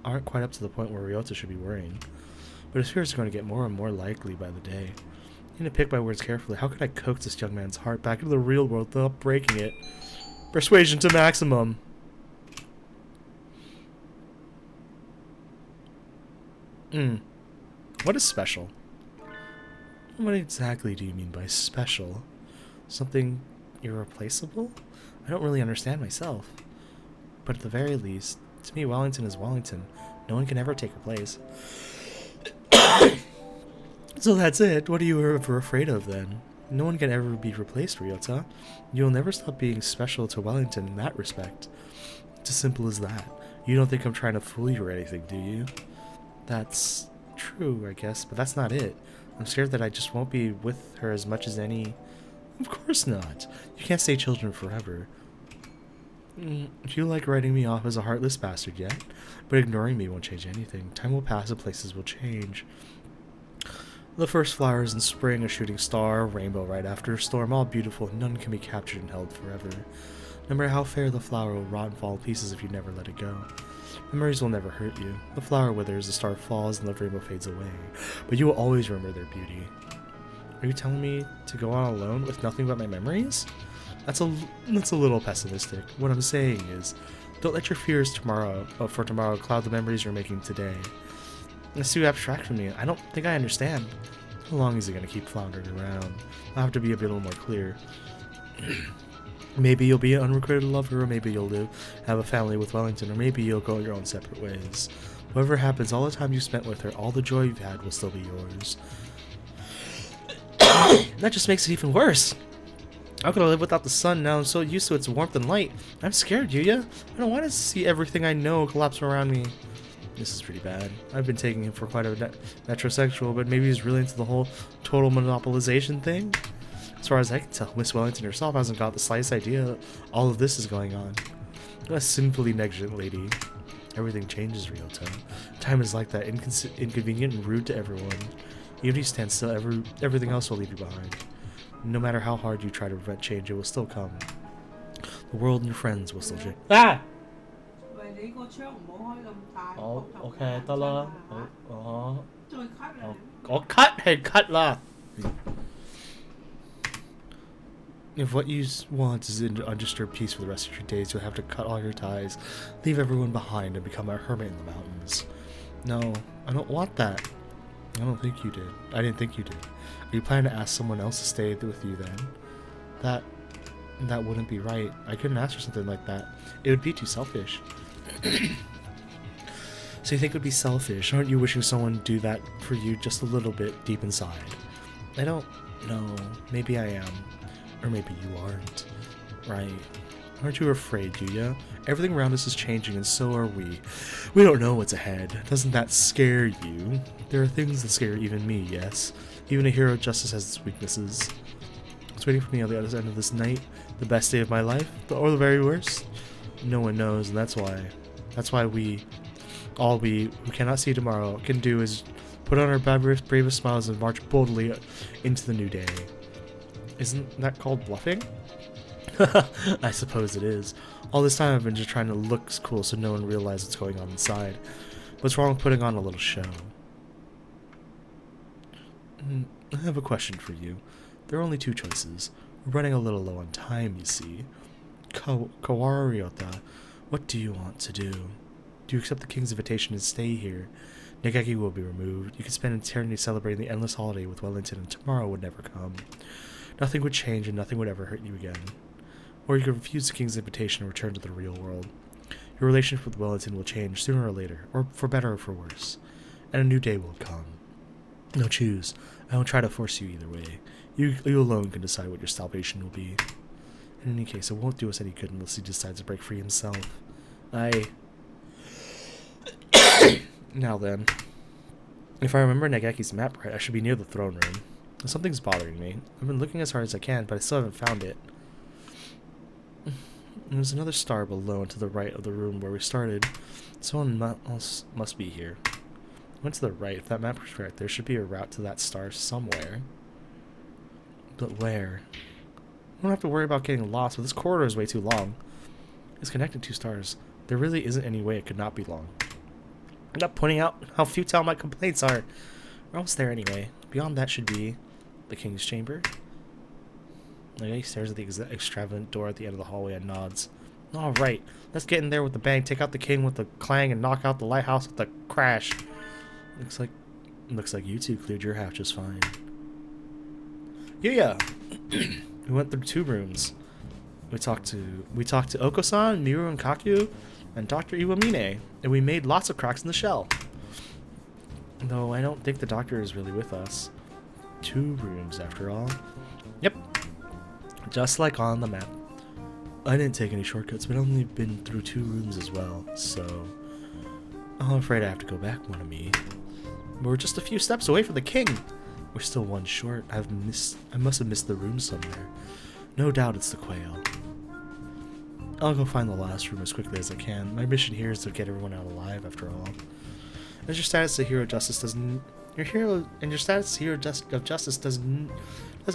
S1: aren't quite up to the point where Ryota should be worrying. But his fears are going to get more and more likely by the day. I need to pick my words carefully. How could I coax this young man's heart back into the real world without breaking it? Persuasion to maximum. What is special? What exactly do you mean by special? Something irreplaceable? I don't really understand myself. But at the very least, to me, Wellington is Wellington. No one can ever take her place. So that's it. What are you ever afraid of, then? No one can ever be replaced, Ryota. You'll never stop being special to Wellington in that respect. It's as simple as that. You don't think I'm trying to fool you or anything, do you? That's true, I guess, but that's not it. I'm scared that I just won't be with her as much as any... Of course not. You can't stay children forever. Do you like writing me off as a heartless bastard yet? But ignoring me won't change anything. Time will pass and places will change. The first flowers in spring, a shooting star, a rainbow right after a storm, all beautiful, none can be captured and held forever. No matter how fair the flower will rot and fall to pieces if you never let it go. Memories will never hurt you. The flower withers, the star falls, and the rainbow fades away. But you will always remember their beauty. Are you telling me to go on alone with nothing but my memories? That's a little pessimistic. What I'm saying is, don't let your fears for tomorrow cloud the memories you're making today. It's too abstract for me. I don't think I understand. How long is it going to keep floundering around? I'll have to be a little more clear. Maybe you'll be an unrequited lover, or maybe you'll have a family with Wellington, or maybe you'll go your own separate ways. Whatever happens, all the time you spent with her, all the joy you've had will still be yours. That just makes it even worse. How could I live without the sun now? I'm so used to its warmth and light. I'm scared, Yuya. I don't want to see everything I know collapse around me. This is pretty bad. I've been taking him for quite a metrosexual, but maybe he's really into the whole total monopolization thing. As far as I can tell, Miss Wellington herself hasn't got the slightest idea all of this is going on. A sinfully negligent lady. Everything changes, Ryota. Time is like that, inconvenient and rude to everyone. Even if you stand still, everything else will leave you behind. No matter how hard you try to prevent change, it will still come. The world and your friends will still change. Ah! Oh, okay, 得啦. cut啦. If what you want is undisturbed peace for the rest of your days, you'll have to cut all your ties, leave everyone behind, and become a hermit in the mountains. No, I don't want that. I don't think you did. I didn't think you did. Are you planning to ask someone else to stay with you then? That wouldn't be right. I couldn't ask for something like that. It would be too selfish. So you think it would be selfish? Aren't you wishing someone would do that for you just a little bit deep inside? I don't know. Maybe I am. Or maybe you aren't. Right. Aren't you afraid, Yuya? Everything around us is changing, and so are we. We don't know what's ahead. Doesn't that scare you? There are things that scare even me, yes. Even a hero of justice has its weaknesses. It's waiting for me on the other end of this night. The best day of my life, or the very worst? No one knows, and that's why all we who cannot see tomorrow can do is put on our bravest smiles and march boldly into the new day. Isn't that called bluffing? I suppose it is. All this time I've been just trying to look cool so no one realizes what's going on inside. What's wrong with putting on a little show? I have a question for you. There are only two choices. We're running a little low on time, you see. Ryota, what do you want to do? Do you accept the king's invitation and stay here? Negeki will be removed. You can spend eternity celebrating the endless holiday with Wellington, and tomorrow would never come. Nothing would change and nothing would ever hurt you again. Or you could refuse the king's invitation and return to the real world. Your relationship with Wellington will change sooner or later, or for better or for worse. And a new day will come. No, choose. I won't try to force you either way. You alone can decide what your salvation will be. In any case, it won't do us any good unless he decides to break free himself. Now then. If I remember Nageki's map right, I should be near the throne room. Something's bothering me. I've been looking as hard as I can, but I still haven't found it. There's another star below and to the right of the room where we started. Someone else must be here. I went to the right. If that map was correct, there should be a route to that star somewhere. But where? I don't have to worry about getting lost, but this corridor is way too long. It's connecting two stars. There really isn't any way it could not be long. I'm not pointing out how futile my complaints are. We're almost there anyway. Beyond that should be the king's chamber. He stares at the extravagant door at the end of the hallway and nods. Alright, let's get in there with the bang, take out the king with the clang, and knock out the lighthouse with the crash. Looks like you two cleared your half just fine. Yeah. We went through 2 rooms. We talked to Oko-san, Miru and Kaku, and Dr. Iwamine, and we made lots of cracks in the shell. Though I don't think the doctor is really with us. 2 rooms after all. Yep. Just like on the map. I didn't take any shortcuts, but I've only been through 2 rooms as well, so I'm afraid I have to go back, one of me. We're just a few steps away from the king. We're still 1 short. I must have missed the room somewhere. No doubt it's the quail. I'll go find the last room as quickly as I can. My mission here is to get everyone out alive, after all. As your status as a hero of justice doesn't Your hero and your status here of justice does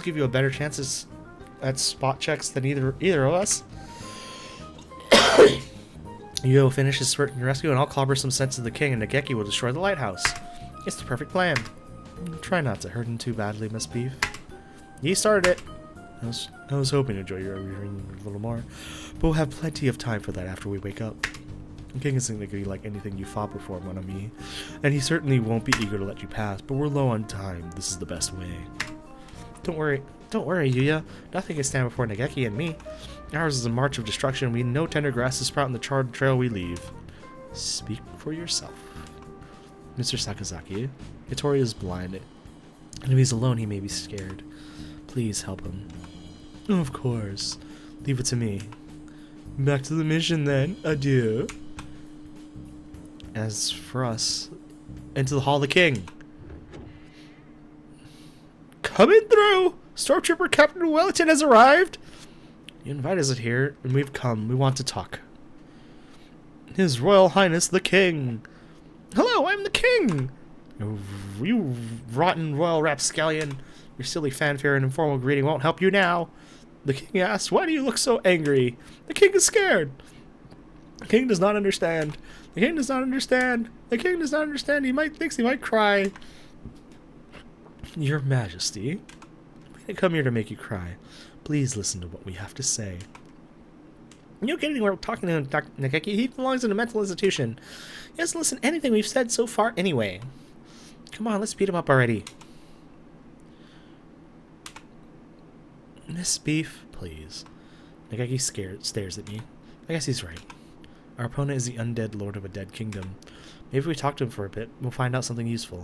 S1: give you a better chance at spot checks than either of us. You will finish his rescue, and I'll clobber some sense of the king, and Nageki will destroy the lighthouse. It's the perfect plan. Try not to hurt him too badly, Miss Beef. You started it. I was hoping to enjoy your reunion a little more, but we'll have plenty of time for that after we wake up. The king isn't going to be like anything you fought before, mon ami, and he certainly won't be eager to let you pass, but we're low on time. This is the best way. Don't worry, Yuya. Nothing can stand before Nageki and me. Ours is a march of destruction. We know tender grasses sprout in the charred trail we leave. Speak for yourself. Mr. Sakazaki, Ittori is blind, and if he's alone, he may be scared. Please help him. Of course. Leave it to me. Back to the mission, then. Adieu. As for us, into the Hall of the King. Coming through! Stormtrooper Captain Wellington has arrived! You invited us here, and we've come. We want to talk. His Royal Highness the King. Hello, I'm the King! You rotten royal rapscallion. Your silly fanfare and informal greeting won't help you now. The King asked, why do you look so angry? The King is scared. The King does not understand. The King does not understand. The King does not understand. Thinks he might cry. Your Majesty, we didn't come here to make you cry. Please listen to what we have to say. You don't get anywhere talking to Dr. Nageki. He belongs in a mental institution. He doesn't listen to anything we've said so far anyway. Come on, let's beat him up already. Miss Beef, please. Nageki stares at me. I guess he's right. Our opponent is the undead lord of a dead kingdom. Maybe if we talk to him for a bit, we'll find out something useful.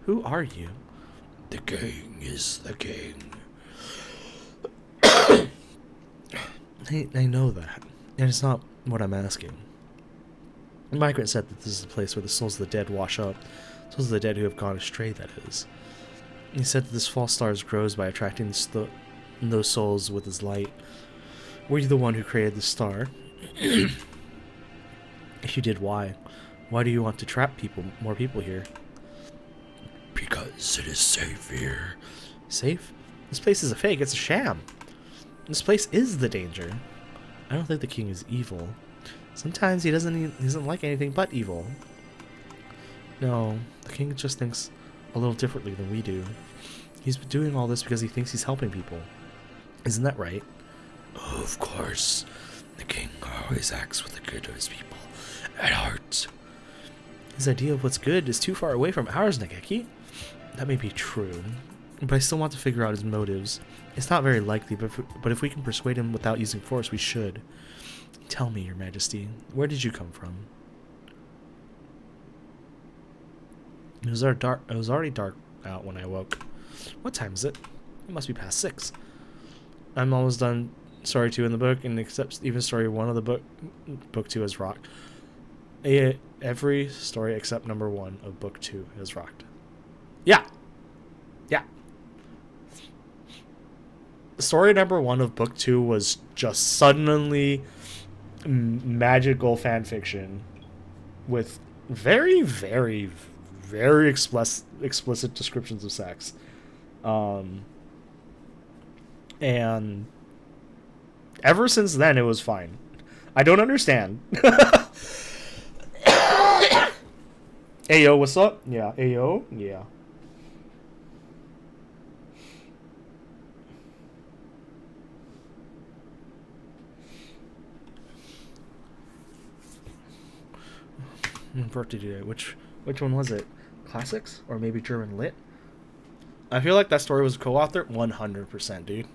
S1: Who are you?
S2: The king is the king.
S1: I know that, and it's not what I'm asking. Migrant said that this is the place where the souls of the dead wash up. Souls of the dead who have gone astray, that is. He said that this false star grows by attracting those souls with his light. Were you the one who created the star? If you did, why? Why do you want to trap more people here?
S2: Because it is safe here.
S1: Safe? This place is a fake. It's a sham. This place is the danger. I don't think the king is evil. Sometimes he doesn't like anything but evil. No, the king just thinks a little differently than we do. He's doing all this because he thinks he's helping people. Isn't that right?
S2: Of course. The king always acts with the good of his people at heart.
S1: His idea of what's good is too far away from ours, Nageki. That may be true, but I still want to figure out his motives. It's not very likely, but if we can persuade him without using force, we should. Tell me, Your Majesty, where did you come from? It was already dark out when I woke. What time is it? It must be past 6. I'm almost done story 2 in the book, and except even story 1 of the book 2 is rocked. Every story except number 1 of book 2 is rocked. Yeah. Story number 1 of book 2 was just suddenly magical fan fiction with very, very, very explicit descriptions of sex. And ever since then, it was fine. I don't understand. Ayo, what's up? Yeah, Ayo, yeah. Birthday today. Which one was it? Classics or maybe German lit? I feel like that story was co-authored 100%, dude.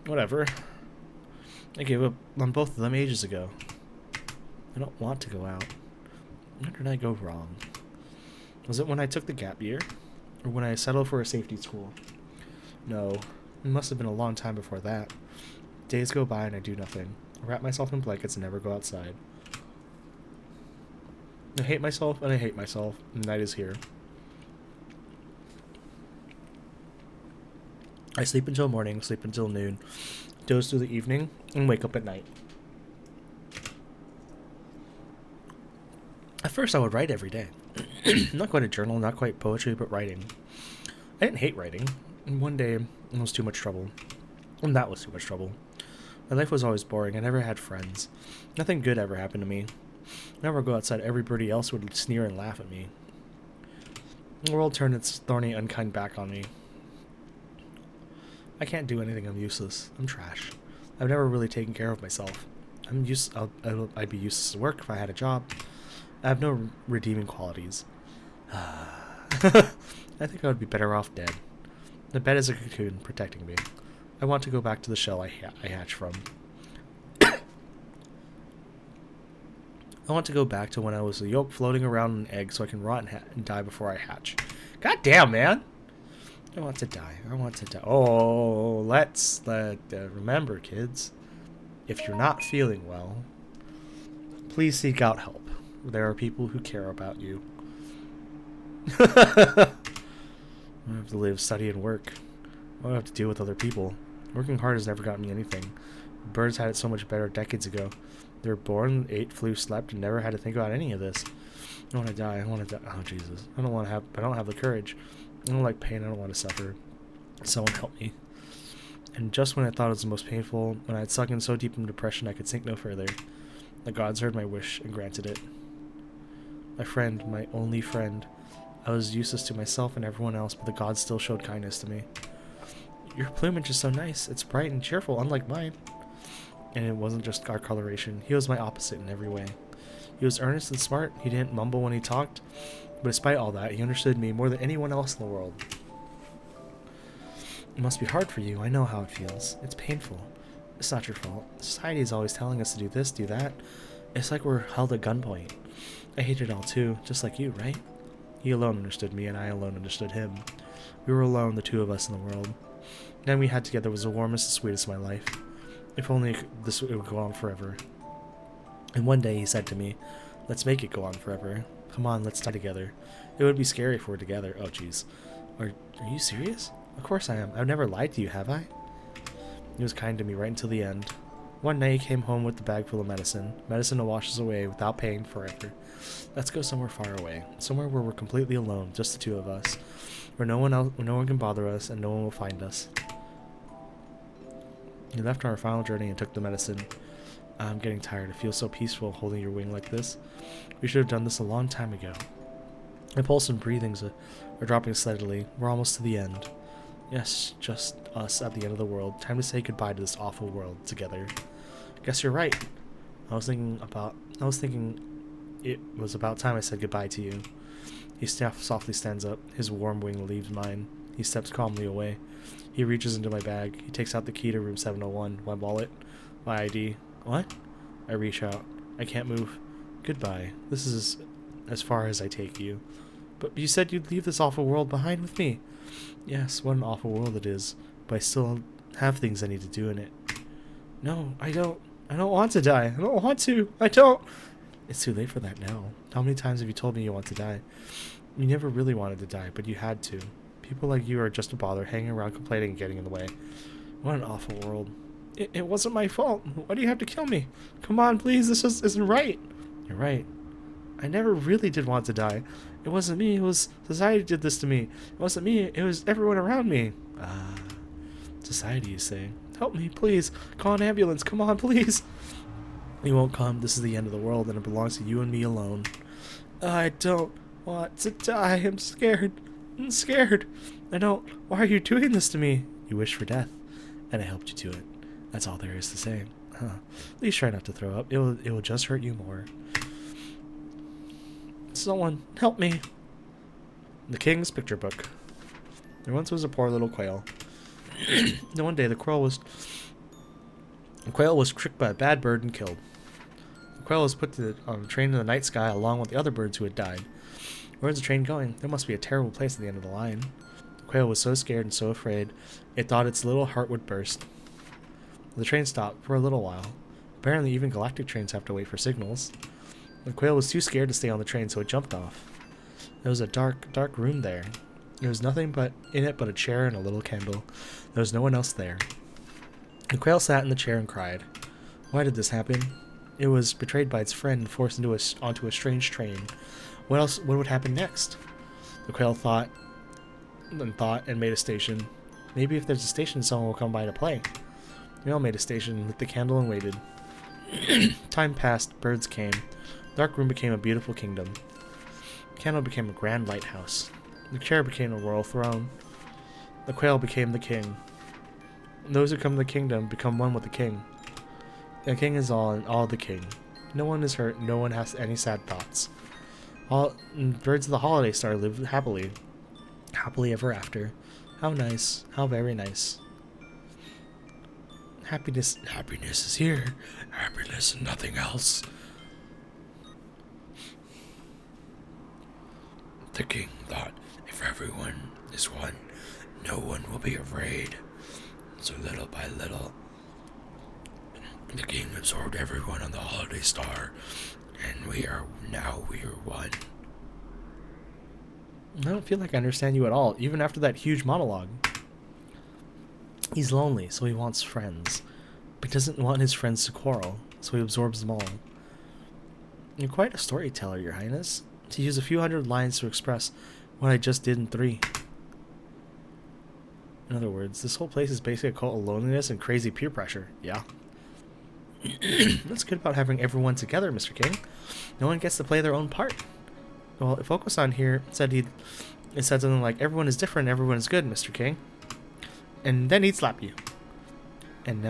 S1: Whatever. I gave up on both of them ages ago. I don't want to go out. Where did I go wrong? Was it when I took the gap year? Or when I settled for a safety school? No. It must have been a long time before that. Days go by and I do nothing. I wrap myself in blankets and never go outside. I hate myself and I hate myself. And night is here. I sleep until morning, sleep until noon, doze through the evening, and wake up at night. At first I would write every day. Not quite a journal, not quite poetry, but writing. I didn't hate writing. And one day, it was too much trouble. And that was too much trouble. My life was always boring. I never had friends. Nothing good ever happened to me. Whenever I go outside, everybody else would sneer and laugh at me. The world turned its thorny, unkind back on me. I can't do anything. I'm useless. I'm trash. I've never really taken care of myself. I'd be useless at work if I had a job. I have no redeeming qualities. I think I would be better off dead. The bed is a cocoon protecting me. I want to go back to the shell I hatched from. I want to go back to when I was a yolk floating around an egg so I can rot and die before I hatch. God damn, man! I want to die. I want to die. Oh, remember, kids. If you're not feeling well, please seek out help. There are people who care about you. I have to live, study, and work. I don't have to deal with other people. Working hard has never gotten me anything. Birds had it so much better decades ago. They were born, ate, flew, slept, and never had to think about any of this. I want to die. I want to die. Oh, Jesus. I don't have the courage. I don't like pain. I don't want to suffer. Someone help me. And just when I thought it was the most painful, when I had sunk in so deep in depression I could sink no further, the gods heard my wish and granted it. My friend, my only friend. I was useless to myself and everyone else, but the gods still showed kindness to me. Your plumage is so nice. It's bright and cheerful, unlike mine. And it wasn't just our coloration. He was my opposite in every way. He was earnest and smart. He didn't mumble when he talked. But despite all that, he understood me more than anyone else in the world. It must be hard for you. I know how it feels. It's painful. It's not your fault. Society is always telling us to do this, do that. It's like we're held at gunpoint. I hate it all too, just like you, right? He alone understood me, and I alone understood him. We were alone, the two of us in the world. Then we had together was the warmest and sweetest of my life. If only it would go on forever. And one day he said to me, let's make it go on forever. Come on, let's die together. It would be scary if we're together. Oh, jeez. Are you serious? Of course I am. I've never lied to you, have I? He was kind to me right until the end. One night he came home with the bag full of medicine. Medicine to wash us away without pain forever. Let's go somewhere far away. Somewhere where we're completely alone, just the two of us. Where no one can bother us and no one will find us. He left on our final journey and took the medicine. I'm getting tired. It feels so peaceful holding your wing like this. We should have done this a long time ago. My pulse and breathings are dropping steadily. We're almost to the end. Yes, just us at the end of the world. Time to say goodbye to this awful world together. Guess you're right. I was thinking it was about time I said goodbye to you. He softly stands up. His warm wing leaves mine. He steps calmly away. He reaches into my bag. He takes out the key to room 701, my wallet, my ID. What? I reach out. I can't move. Goodbye. This is as far as I take you. But you said you'd leave this awful world behind with me. Yes, what an awful world it is. But I still have things I need to do in it. No, I don't want to die. I don't want to. I don't. It's too late for that now. How many times have you told me you want to die? You never really wanted to die, but you had to. People like you are just a bother, hanging around complaining and getting in the way. What an awful world. It wasn't my fault. Why do you have to kill me? Come on, please. This just isn't right. You're right. I never really did want to die. It wasn't me. It was society did this to me. It wasn't me. It was everyone around me. Society, you say. Help me, please. Call an ambulance. Come on, please. You won't come. This is the end of the world, and it belongs to you and me alone. I don't want to die. I'm scared. I'm scared. I don't. Why are you doing this to me? You wished for death, and I helped you to it. That's all there is to say. Please try not to throw up. It will just hurt you more. Someone help me. The King's Picture Book. There once was a poor little quail. Then one day the quail was tricked by a bad bird and killed. The quail was put on a train in the night sky along with the other birds who had died. Where's the train going? There must be a terrible place at the end of the line. The quail was so scared and so afraid, it thought its little heart would burst. The train stopped for a little while. Apparently even galactic trains have to wait for signals. The quail was too scared to stay on the train, so it jumped off. There was a dark room there. There was nothing in it but a chair and a little candle. There was no one else there. The quail sat in the chair and cried. Why did this happen? It was betrayed by its friend and forced onto a strange train. What else? What would happen next? The quail thought and made a station. Maybe if there's a station, someone will come by to play. We all made a station, lit the candle, and waited. Time passed, birds came. The dark room became a beautiful kingdom. The candle became a grand lighthouse. The chair became a royal throne. The quail became the king. And those who come to the kingdom become one with the king. The king is all, and all the king. No one is hurt, no one has any sad thoughts. All birds of the holiday star live happily. Happily ever after. How nice. How very nice. Happiness
S2: is here. Happiness and nothing else. The king thought, if everyone is one, no one will be afraid. So little by little, the king absorbed everyone on the holiday star, and we are one.
S1: I don't feel like I understand you at all, even after that huge monologue. He's lonely, so he wants friends. But he doesn't want his friends to quarrel, so he absorbs them all. You're quite a storyteller, Your Highness, to use a few hundred lines to express what I just did in 3. In other words, this whole place is basically a cult of loneliness and crazy peer pressure. Yeah. That's good about having everyone together, Mr. King. No one gets to play their own part. Well, if Okosan here said it said something like, everyone is different, everyone is good, Mr. King. And then he'd slap you. And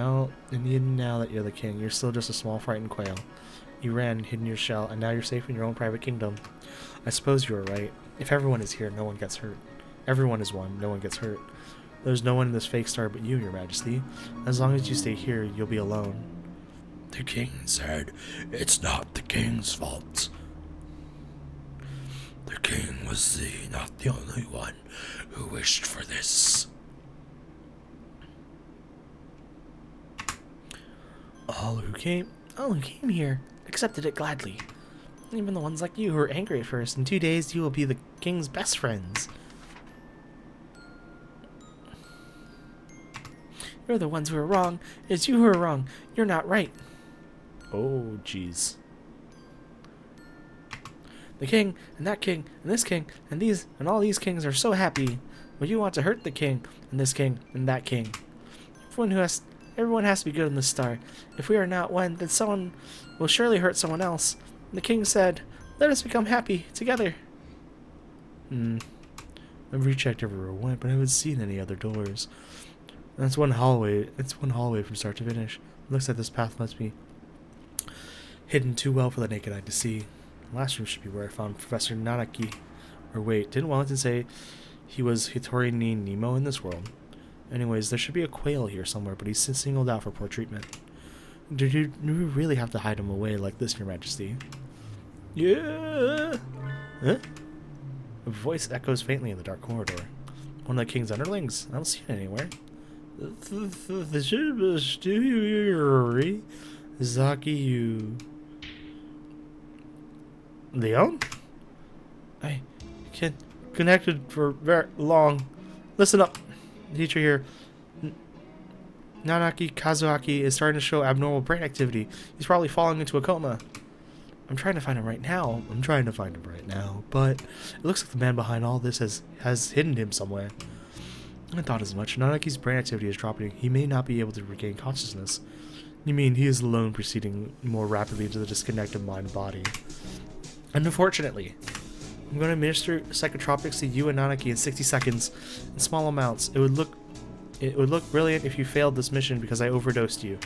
S1: even now that you're the king, you're still just a small frightened quail. You ran and hid in your shell, and now you're safe in your own private kingdom. I suppose you were right. If everyone is here, no one gets hurt. Everyone is one, no one gets hurt. There's no one in this fake star but you, Your Majesty. As long as you stay here, you'll be alone.
S2: The king said, it's not the king's fault. The king was not the only one who wished for this.
S1: All who came here accepted it gladly. Even the ones like you who were angry at first. In 2 days, you will be the king's best friends. You're the ones who are wrong. It's you who are wrong. You're not right. Oh, jeez. The king, and that king, and this king, and these, and all these kings are so happy. But you want to hurt the king, and this king, and that king. Everyone has to be good in this star. If we are not one, then someone will surely hurt someone else. And the king said, let us become happy together. I've rechecked everywhere I went, but I haven't seen any other doors. That's one hallway. It's one hallway from start to finish. It looks like this path must be hidden too well for the naked eye to see. The last room should be where I found Professor Nanaki. Or wait, didn't Wellington say he was Hitori ni Nemo in this world? Anyways, there should be a quail here somewhere, but he's singled out for poor treatment. Do you really have to hide him away like this, Your Majesty? Yeah! Huh? A voice echoes faintly in the dark corridor. One of the king's underlings? I don't see it anywhere. Zaki, you... Leon? I can't connected for very long. Listen up. Teacher here. Nanaki Kazuaki is starting to show abnormal brain activity. He's probably falling into a coma. I'm trying to find him right now. But it looks like the man behind all this has hidden him somewhere. I thought as much. Nanaki's brain activity is dropping. He may not be able to regain consciousness. You mean he is alone, proceeding more rapidly into the disconnected mind and body. And unfortunately, I'm going to administer psychotropics to you and Nanaki in 60 seconds in small amounts. It would look brilliant if you failed this mission because I overdosed you.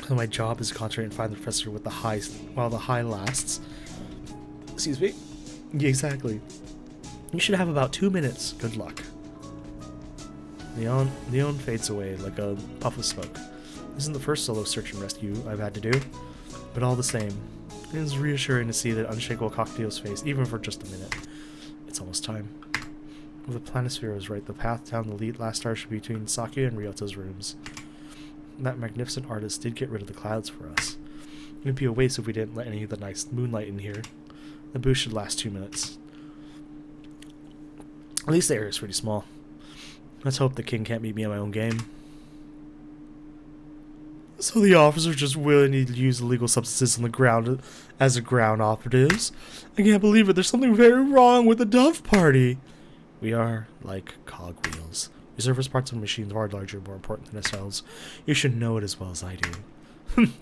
S1: So my job is to concentrate and find the professor with the highs while the high lasts. Excuse me? Yeah, exactly. You should have about 2 minutes. Good luck. Leon fades away like a puff of smoke. This isn't the first solo search and rescue I've had to do, but all the same, it is reassuring to see that unshakable Cocktail's face, even for just a minute. It's almost time. If the planisphere was right, the path down the last star should be between Sakya and Ryota's rooms. That magnificent artist did get rid of the clouds for us. It would be a waste if we didn't let any of the nice moonlight in here. The booth should last 2 minutes. At least the area is pretty small. Let's hope the king can't beat me at my own game. So the officers just willingly use illegal substances on the ground as a ground operatives. I can't believe it. There's something very wrong with the Dove Party. We are like cogwheels. We service parts of machines far larger and more important than ourselves. You should know it as well as I do.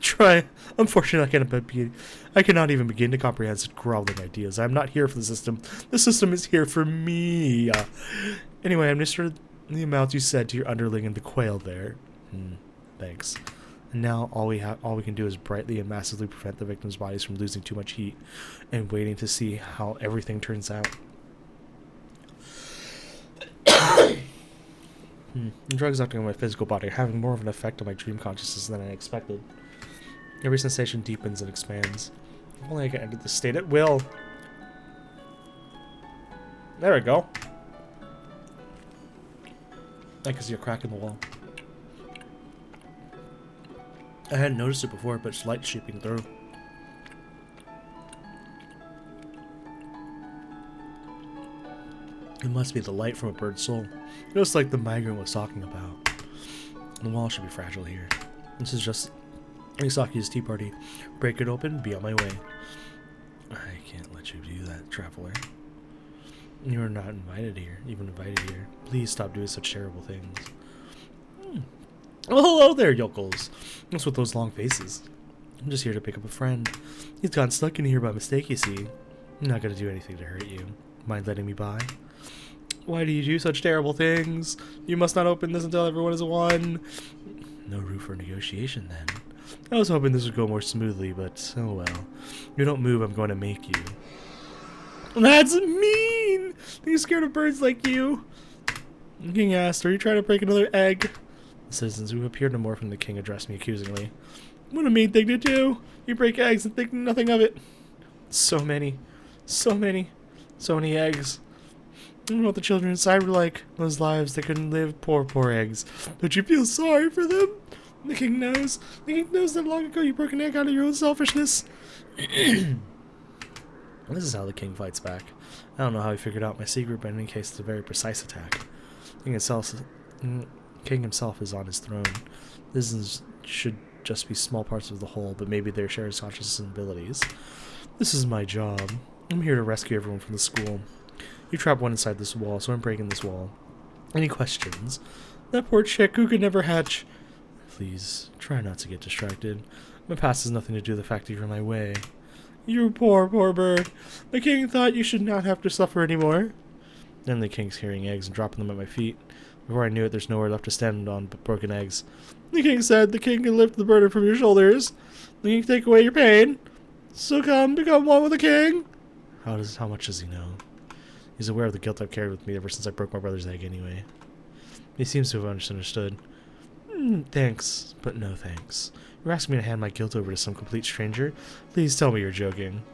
S1: Try. Unfortunately, I cannot even begin to comprehend such groveling ideas. I'm not here for the system. The system is here for me. Anyway, I administered the amount you said to your underling and the quail there. Thanks. And now all we can do is brightly and massively prevent the victims' bodies from losing too much heat, and waiting to see how everything turns out. The drugs acting on my physical body are having more of an effect on my dream consciousness than I expected. Every sensation deepens and expands. If only I can enter this state at will. There we go. I can see a crack in the wall. I hadn't noticed it before, but it's light seeping through. It must be the light from a bird's soul, just like the migrant was talking about. The wall should be fragile here. This is just Isaki's tea party. Break it open, be on my way. I can't let you do that, traveler. You are not invited here, even invited here. Please stop doing such terrible things. Oh, hello there, yokels. What's with those long faces? I'm just here to pick up a friend. He's gotten stuck in here by mistake, you see. I'm not gonna do anything to hurt you. Mind letting me by? Why do you do such terrible things? You must not open this until everyone is one. No room for negotiation, then. I was hoping this would go more smoothly, but oh well. If you don't move, I'm going to make you. That's mean! Are you scared of birds like you? The king asked, are you trying to break another egg? The citizens who appeared no more from the king addressed me accusingly. What a mean thing to do! You break eggs and think nothing of it. So many eggs. I don't know what the children inside were like. Those lives they couldn't live. Poor eggs. Don't you feel sorry for them? The king knows. The king knows that long ago you broke an egg out of your own selfishness. This is how the king fights back. I don't know how he figured out my secret, but in any case, it's a very precise attack. King himself is on his throne. Should just be small parts of the whole, but maybe their shared consciousness and abilities. This is my job. I'm here to rescue everyone from the school. You trapped one inside this wall, so I'm breaking this wall. Any questions? That poor chick who could never hatch. Please, try not to get distracted. My past has nothing to do with the fact that you're in my way. You poor bird. The king thought you should not have to suffer anymore. Then the king's carrying eggs and dropping them at my feet. Before I knew it, there's nowhere left to stand on but broken eggs. The king said the king can lift the burden from your shoulders. The king can take away your pain. So come, become one with the king. How much does he know? He's aware of the guilt I've carried with me ever since I broke my brother's egg anyway. He seems to have understood. Thanks, but no thanks. You're asking me to hand my guilt over to some complete stranger? Please tell me you're joking.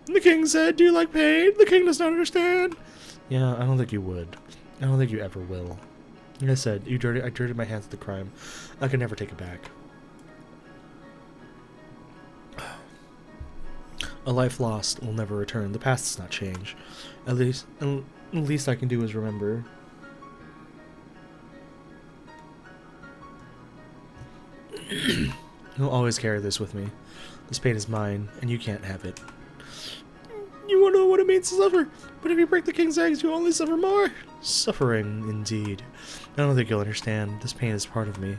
S1: The king said, do you like pain? The king does not understand. Yeah, I don't think you would. I don't think you ever will. Like I said, I dirtied my hands with the crime. I could never take it back. A life lost will never return. The past does not change. At least I can do is remember. I'll always carry this with me. This pain is mine, and you can't have it. You won't know what it means to suffer, but if you break the king's eggs, you only suffer more. Suffering, indeed. I don't think you'll understand. This pain is part of me.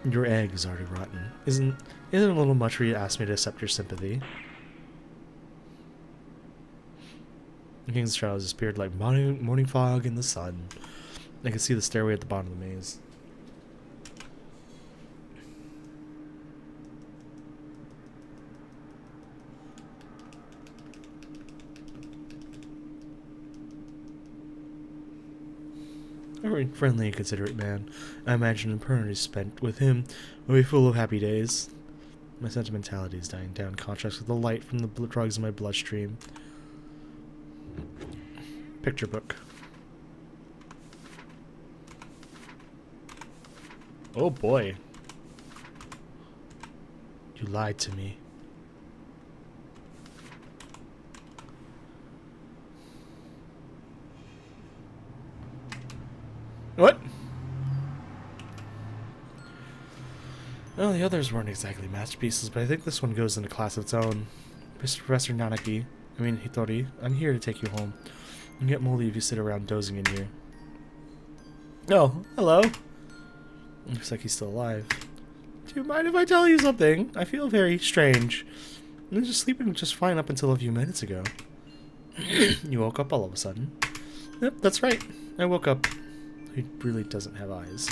S1: Your egg is already rotten. Isn't it a little much for you to ask me to accept your sympathy? The king's shadows disappeared like morning fog in the sun. I could see the stairway at the bottom of the maze. A very friendly and considerate man. I imagine the eternity spent with him will be full of happy days. My sentimentality is dying down in contrast with the light from the drugs in my bloodstream. Picture book. Oh boy. You lied to me. What? Well, the others weren't exactly masterpieces, but I think this one goes in a class of its own. Mr. Professor Hitori, I'm here to take you home. You get moldy if you sit around dozing in here. Oh, hello. Looks like he's still alive. Do you mind if I tell you something? I feel very strange. I was just sleeping just fine up until a few minutes ago. You woke up all of a sudden. Yep, that's right. I woke up. He really doesn't have eyes.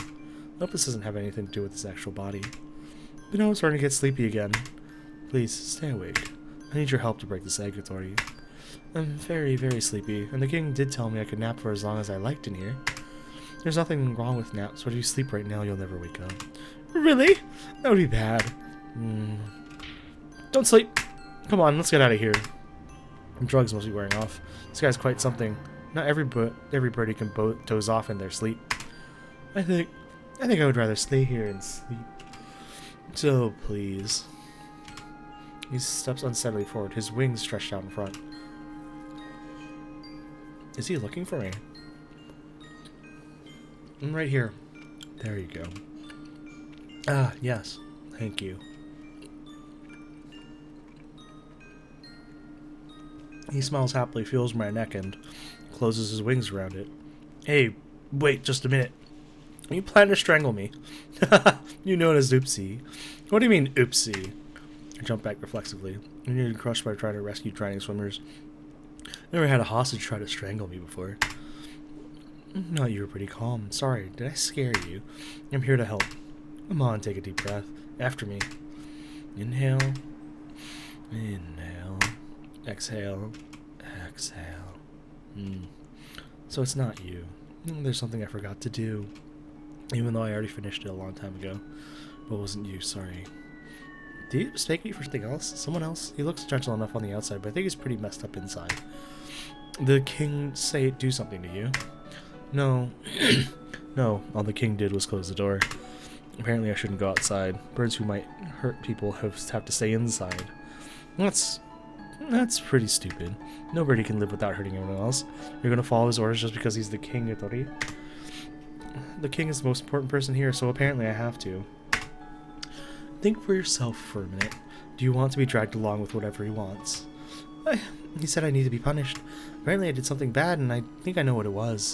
S1: Nope, this doesn't have anything to do with his actual body. But now I'm starting to get sleepy again. Please, stay awake. I need your help to break this egg, Hitori. I'm very, very sleepy, and the king did tell me I could nap for as long as I liked in here. There's nothing wrong with naps, but if you sleep right now, you'll never wake up. Really? That would be bad. Don't sleep. Come on, let's get out of here. Drugs must be wearing off. This guy's quite something. Not everybody can doze off in their sleep. I think I would rather stay here and sleep. So, please. He steps unsteadily forward, his wings stretched out in front. Is he looking for me? I'm right here. There you go. Ah, yes. Thank you. He smiles happily, feels my neck, and closes his wings around it. Hey, wait just a minute. You plan to strangle me. You know it as Oopsie. What do you mean, Oopsie? I jump back reflexively. I'm nearly crushed by trying to rescue drowning swimmers. Never had a hostage try to strangle me before. No, you were pretty calm. Sorry, did I scare you? I'm here to help. Come on, take a deep breath. After me. Inhale. Inhale. Exhale. Exhale. So it's not you. There's something I forgot to do. Even though I already finished it a long time ago. But it wasn't you, sorry. Did you mistake me for something else? Someone else? He looks gentle enough on the outside, but I think he's pretty messed up inside. The king do something to you? No. No, all the king did was close the door. Apparently I shouldn't go outside. Birds who might hurt people have to stay inside. That's pretty stupid. Nobody can live without hurting anyone else. You're gonna follow his orders just because he's the king, Hitori? The king is the most important person here, so apparently I have to. Think for yourself for a minute. Do you want to be dragged along with whatever he wants? He said I need to be punished. Apparently I did something bad, and I think I know what it was.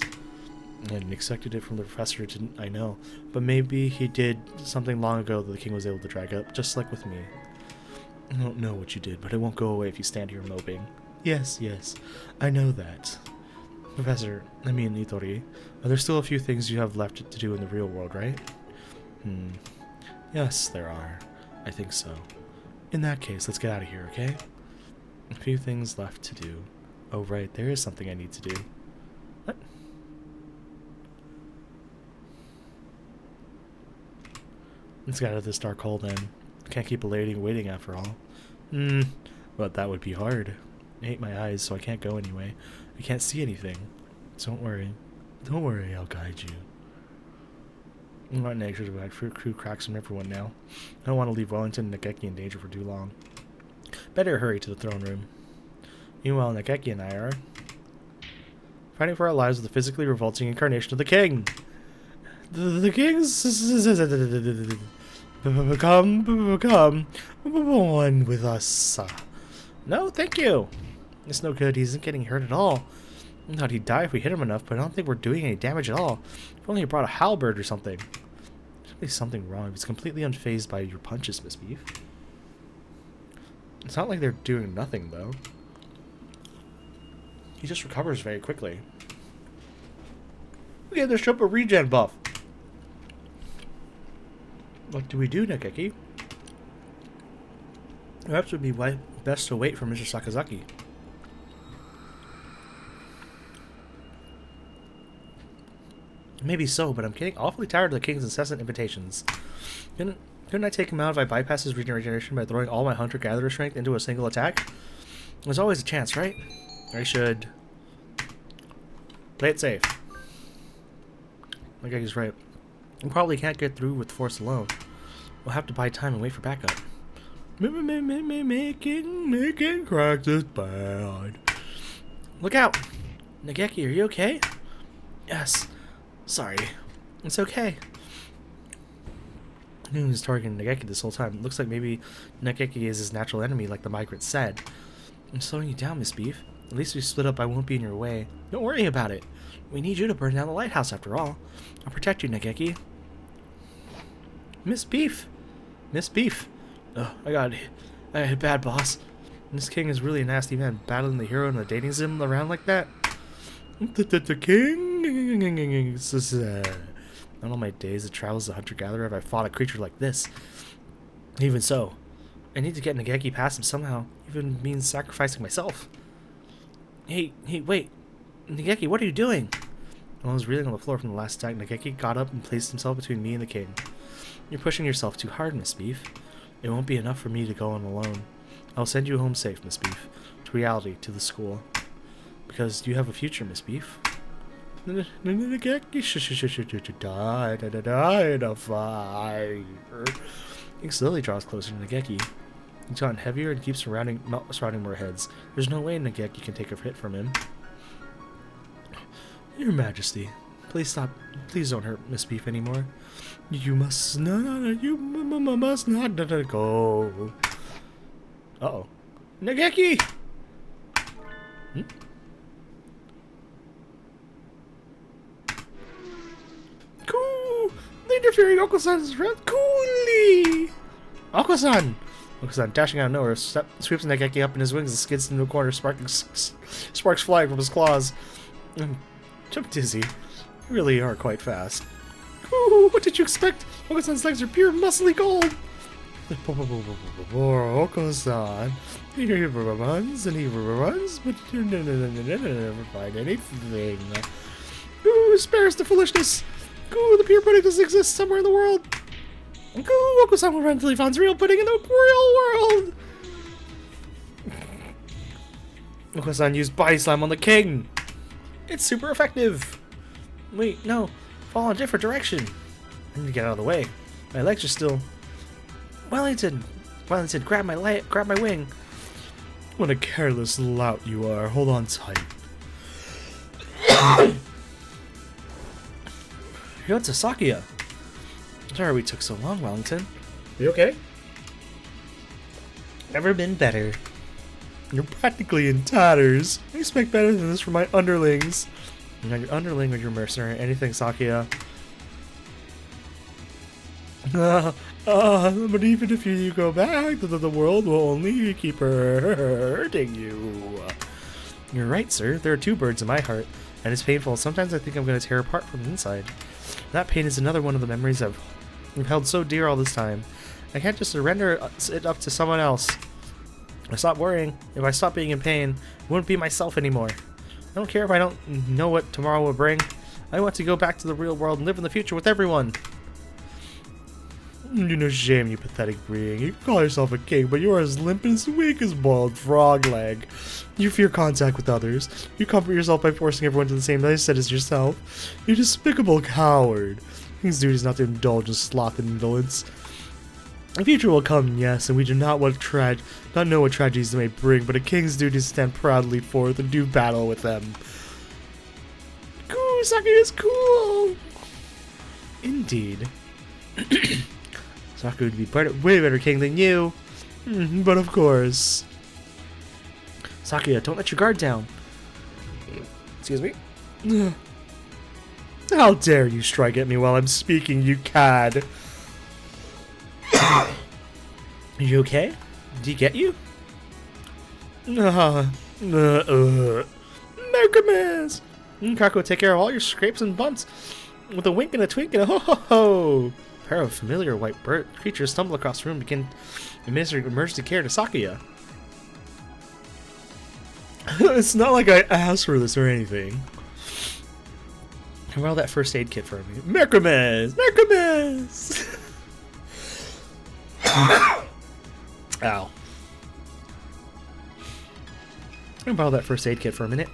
S1: I hadn't expected it from the professor, didn't I know. But maybe he did something long ago that the king was able to drag up, just like with me. I don't know what you did, but it won't go away if you stand here moping. Yes, I know that. Professor, Hitori, are there still a few things you have left to do in the real world, right? Yes, there are. I think so. In that case, let's get out of here, okay? A few things left to do. Oh, right, there is something I need to do. What? Let's get out of this dark hole, then. Can't keep a lady waiting after all. But that would be hard. I hate my eyes, so I can't go anyway. I can't see anything. Don't worry. Don't worry, I'll guide you. I'm not anxious about crew cracks from everyone now. I don't want to leave Wellington and Nakeki in danger for too long. Better hurry to the throne room. Meanwhile, Nakeki and I are fighting for our lives with the physically revolting incarnation of the king. The king's come one with us. No, thank you. It's no good. He isn't getting hurt at all. I thought he'd die if we hit him enough, but I don't think we're doing any damage at all. If only he brought a halberd or something. There's be something wrong. He's completely unfazed by your punches, Miss Beef. It's not like they're doing nothing, though. He just recovers very quickly. We gave this ship a regen buff. What do we do, Nakeki? Perhaps it would be best to wait for Mr. Sakazaki. Maybe so, but I'm getting awfully tired of the king's incessant invitations. Couldn't I take him out if I bypass his regeneration by throwing all my hunter-gatherer strength into a single attack? There's always a chance, right? I should play it safe. Okay, he's right. We probably can't get through with force alone. We'll have to buy time and wait for backup. Making cracks is bad. Look out! Nageki, are you okay? Yes. Sorry. It's okay. He was targeting Nageki this whole time. It looks like maybe Nageki is his natural enemy, like the migrant said. I'm slowing you down, Miss Beef. At least we split up, I won't be in your way. Don't worry about it. We need you to burn down the lighthouse after all. I'll protect you, Nageki. Miss Beef! Miss Beef! Oh, I got a bad boss. This king is really a nasty man, battling the hero and the dating sim around like that. The king? Not all my days of travel as a hunter-gatherer have I fought a creature like this. Even so, I need to get Nageki past him somehow, even means sacrificing myself. Hey, wait. Nageki, what are you doing? While I was reeling on the floor from the last attack, Nageki got up and placed himself between me and the king. You're pushing yourself too hard, Miss Beef. It won't be enough for me to go on alone. I'll send you home safe, Miss Beef. To reality, to the school. Because you have a future, Miss Beef. Nageki died in a fire. He slowly draws closer to Nageki. He's gotten heavier and keeps surrounding more heads. There's no way Nageki can take a hit from him. Your Majesty, please stop. Please don't hurt Miss Beef anymore. You must not. You must not go. Uh-oh. Nageki! Cool! The interfering Oko-san is around. Coolly! Oko-san! Oko-san, dashing out of nowhere, sweeps Nageki up in his wings and skids into a corner, sparks flying from his claws. Jump dizzy. You really are quite fast. Ooh, what did you expect? Oko-san's legs are pure muscly gold! Poor Oko-san. He runs and he runs, but you never find anything. Ooh, spare us the foolishness! Ooh, the pure pudding doesn't exist somewhere in the world! Ooh, Oko-san will run until he finds real pudding in the real world! Oko-san used body slam on the king! It's super effective! Wait, no. Fall in a different direction. I need to get out of the way. My legs are still... Wellington, grab my wing. What a careless lout you are. Hold on tight. Ryota Sakuya. Sorry we took so long, Wellington. You okay? Never been better. You're practically in tatters. I expect better than this from my underlings. You're not your underling or your mercenary, anything, Sakuya. But even if you go back, the world will only keep hurting you. You're right, sir. There are two birds in my heart, and it's painful. Sometimes I think I'm going to tear apart from the inside. That pain is another one of the memories I've held so dear all this time. I can't just surrender it up to someone else. I stop worrying. If I stop being in pain, I wouldn't be myself anymore. I don't care if I don't know what tomorrow will bring. I want to go back to the real world and live in the future with everyone. You're no shame, you pathetic being. You call yourself a king, but you are as limp and as weak as boiled frog leg. You fear contact with others. You comfort yourself by forcing everyone to the same mindset as yourself. You despicable coward. King's duty is not to indulge in sloth and indolence. The future will come, yes, and we do not know what tragedies they may bring, but a king's duty is to stand proudly forth and do battle with them. Cool, Sakuya is cool! Indeed. Sakuya would be way better king than you. But of course. Sakuya, don't let your guard down. Excuse me? How dare you strike at me while I'm speaking, you cad? Are you okay? Did he get you? Mercomans! Kako will take care of all your scrapes and bumps with a wink and a twink and a ho-ho-ho! A pair of familiar white creatures stumble across the room and begin administering emergency care to Sakuya. It's not like I asked for this or anything. Borrow that first aid kit for me. Mercomans! Mercomans! Ow. I'm gonna borrow that first aid kit for a minute.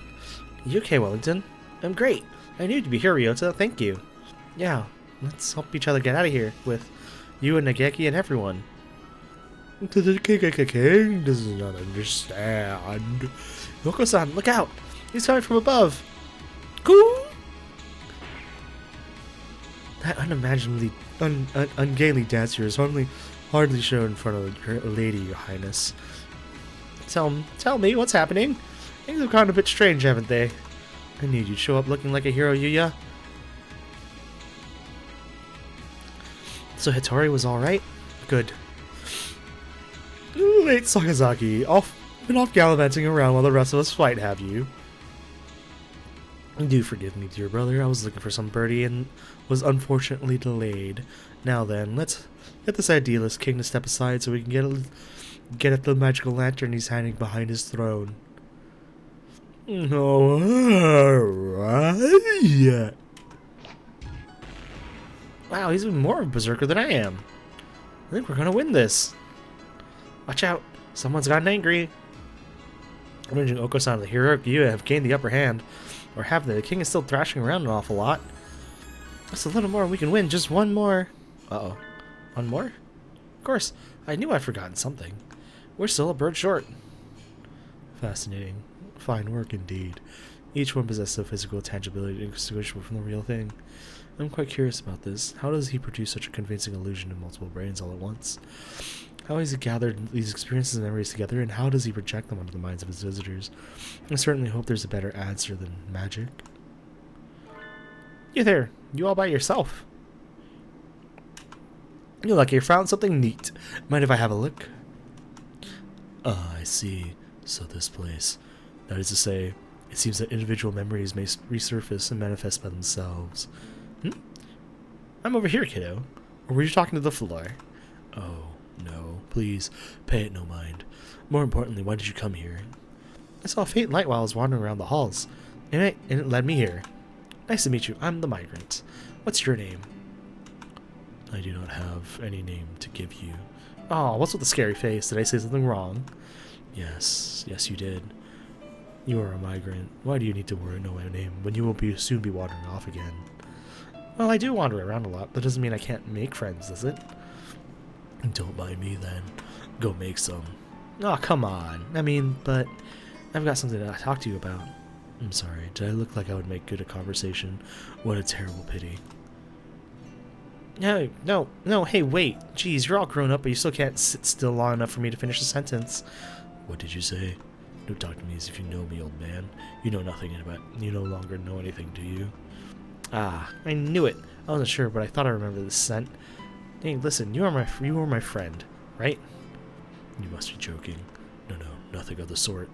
S1: You okay, Wellington? I'm great. I knew you'd be here, Ryota. Thank you. Yeah, let's help each other get out of here with you and Nageki and everyone. The king does not understand. Yoko-san, look out! He's coming from above. Cool! That unimaginably ungainly dancer is hardly shown in front of a lady, Your Highness. Tell me, what's happening? Things have gone a bit strange, haven't they? I need you to show up looking like a hero, Yuya. So Hitori was alright? Good. Late Sakazaki, been off gallivanting around while the rest of us fight, have you? Do forgive me, dear brother. I was looking for some birdie and was unfortunately delayed. Now then, let's get this idealist king to step aside so we can get at the magical lantern he's hiding behind his throne. Alright. Wow, he's even more of a berserker than I am. I think we're gonna win this. Watch out. Someone's gotten angry. Avenging Oko-san and the hero you have gained the upper hand. Or have they? The king is still thrashing around an awful lot. Just a little more and we can win. Just one more. Uh-oh. One more? Of course. I knew I'd forgotten something. We're still a bird short. Fascinating. Fine work indeed. Each one possesses a physical tangibility indistinguishable from the real thing. I'm quite curious about this. How does he produce such a convincing illusion in multiple brains all at once? How has he gathered these experiences and memories together, and how does he project them onto the minds of his visitors? I certainly hope there's a better answer than magic. You there, you all by yourself. You look like you found something neat. Mind if I have a look? Ah, I see. So this place. That is to say, it seems that individual memories may resurface and manifest by themselves. I'm over here, kiddo. Or were you talking to the floor? Oh. No, please, pay it no mind. More importantly, why did you come here? I saw a faint light while I was wandering around the halls, and it led me here. Nice to meet you. I'm the migrant. What's your name? I do not have any name to give you. Oh, what's with the scary face? Did I say something wrong? Yes, you did. You are a migrant. Why do you need to know my name when you will soon be wandering off again? Well, I do wander around a lot. That doesn't mean I can't make friends, does it? Don't mind me then. Go make some. Oh, come on. I mean, but I've got something to talk to you about. I'm sorry. Did I look like I would make good a conversation? What a terrible pity. No, hey, wait. Jeez, you're all grown up, but you still can't sit still long enough for me to finish a sentence. What did you say? Don't talk to me as if you know me, old man. You know nothing about. You no longer know anything, do you? Ah, I knew it. I wasn't sure, but I thought I remembered the scent. Hey, listen, you are my friend, right? You must be joking. No, nothing of the sort.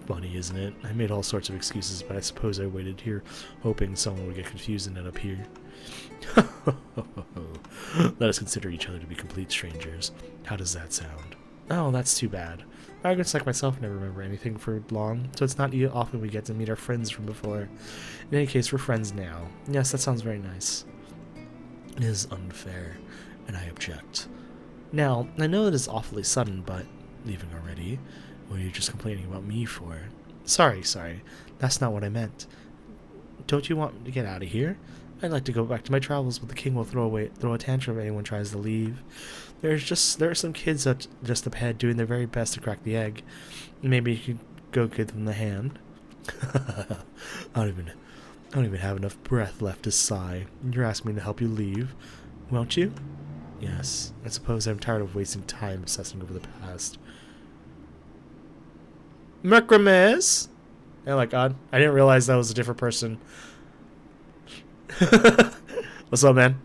S1: Funny, isn't it? I made all sorts of excuses, but I suppose I waited here, hoping someone would get confused and end up here. Let us consider each other to be complete strangers. How does that sound? Oh, that's too bad. Migrants like myself never remember anything for long, so it's not often we get to meet our friends from before. In any case, we're friends now. Yes, that sounds very nice. It is unfair, and I object. Now, I know it is awfully sudden, but leaving already? What are you just complaining about me for? Sorry. That's not what I meant. Don't you want me to get out of here? I'd like to go back to my travels, but the king will throw a tantrum if anyone tries to leave. There are some kids just up ahead doing their very best to crack the egg. Maybe you could go give them the hand. I don't even have enough breath left to sigh. You're asking me to help you leave, won't you? Yes, I suppose I'm tired of wasting time obsessing over the past. MERRRRRYYYY! Oh my god, I didn't realize that was a different person. What's up, man?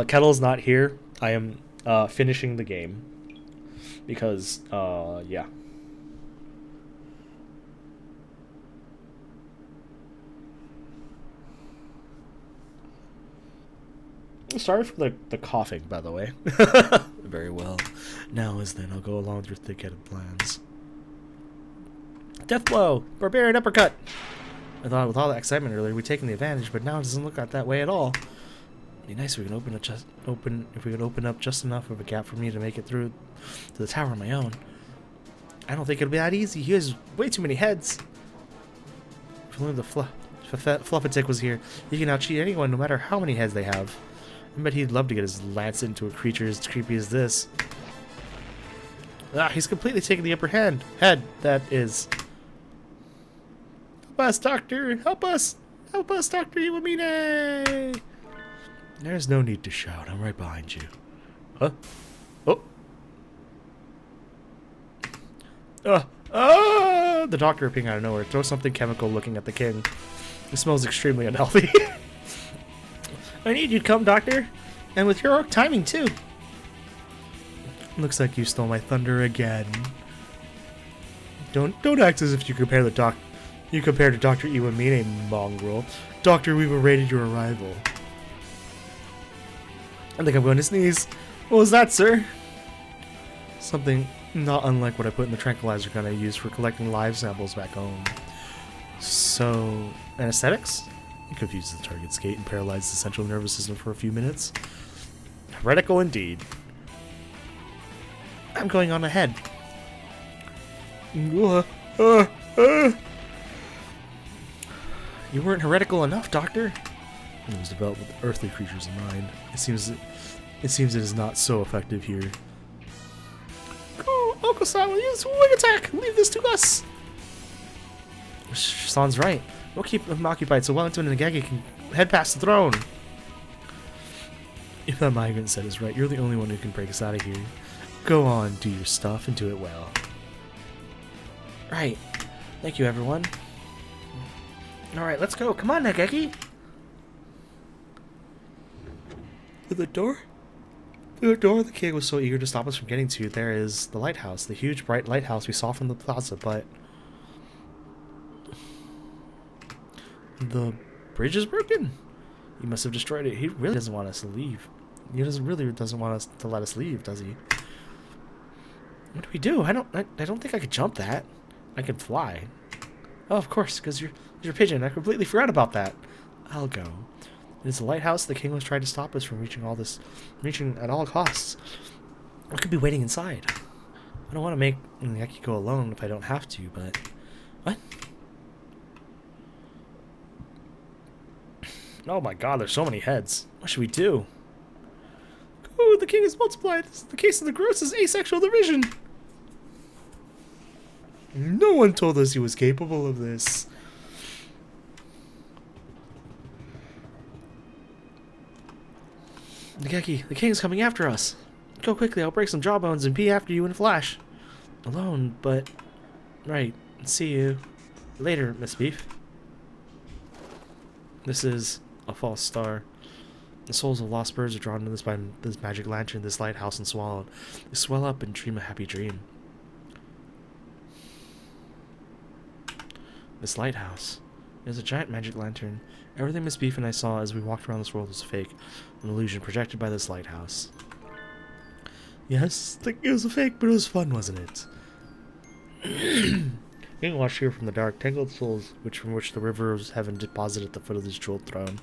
S1: Kettle's not here. I am finishing the game. Because, yeah. Sorry for the coughing, by the way. Very well. Now as then, I'll go along with your thick-headed plans. Death blow! Barbarian uppercut! I thought with all the excitement earlier we'd taken the advantage, but now it doesn't look like that way at all. It'd be nice if we could open up just enough of a gap for me to make it through to the tower on my own. I don't think it'll be that easy. He has way too many heads. If only the Fluffatick was here, he can out-cheat anyone no matter how many heads they have. I bet he'd love to get his lance into a creature as creepy as this. Ah, he's completely taken the upper hand. That is. Help us, Doctor! Help us! Help us, Dr. Iwamine! There's no need to shout. I'm right behind you. Huh? Oh. The doctor appearing out of nowhere. Throw something chemical looking at the king. It smells extremely unhealthy. I need you to come, doctor. And with heroic timing, too. Looks like you stole my thunder again. Don't act as if you compare to Dr. Iwamine, mongrel. Doctor, we've awaited your arrival. I think I'm going to sneeze. What was that, sir? Something not unlike what I put in the tranquilizer gun I used for collecting live samples back home. So, anesthetics? It confuses the target's gait and paralyzes the central nervous system for a few minutes. Heretical indeed. I'm going on ahead. You weren't heretical enough, Doctor. It was developed with earthly creatures in mind. It seems it is not so effective here. Oko-san will use wing attack! Leave this to us! San's right. We'll keep him occupied so Wellington and Nagagi can head past the throne. If that migrant said is right, you're the only one who can break us out of here. Go on, do your stuff, and do it well. Right. Thank you, everyone. Alright, let's go. Come on, Nagagi! To the door? To the door the king was so eager to stop us from getting to. There is the lighthouse, the huge bright lighthouse we saw from the plaza, but the bridge is broken. He must have destroyed it. He really doesn't want us to leave. He really doesn't want us to let us leave, does he? What do we do? I don't think I could jump that. I could fly. Oh, of course, because you're a pigeon. I completely forgot about that. I'll go. It is the lighthouse. The king was trying to stop us from reaching at all costs. I could be waiting inside. I don't want to make Nagaki go alone if I don't have to, but what? Oh my god, there's so many heads. What should we do? Oh, the king is multiplied. This is the case of the grossest asexual division. No one told us he was capable of this. Nagaki, the king's coming after us. Go quickly, I'll break some jawbones and be after you in a flash. Alone, but... Right, see you later, Miss Beef. This is a false star. The souls of lost birds are drawn to this by this magic lantern, this lighthouse, and swallowed. They swell up and dream a happy dream. This lighthouse. It is a giant magic lantern. Everything Miss Beef and I saw as we walked around this world was fake. An illusion projected by this lighthouse. Yes, it was a fake, but it was fun, wasn't it? You can watch here from the dark, tangled souls, from which the river of heaven deposited at the foot of this jeweled throne.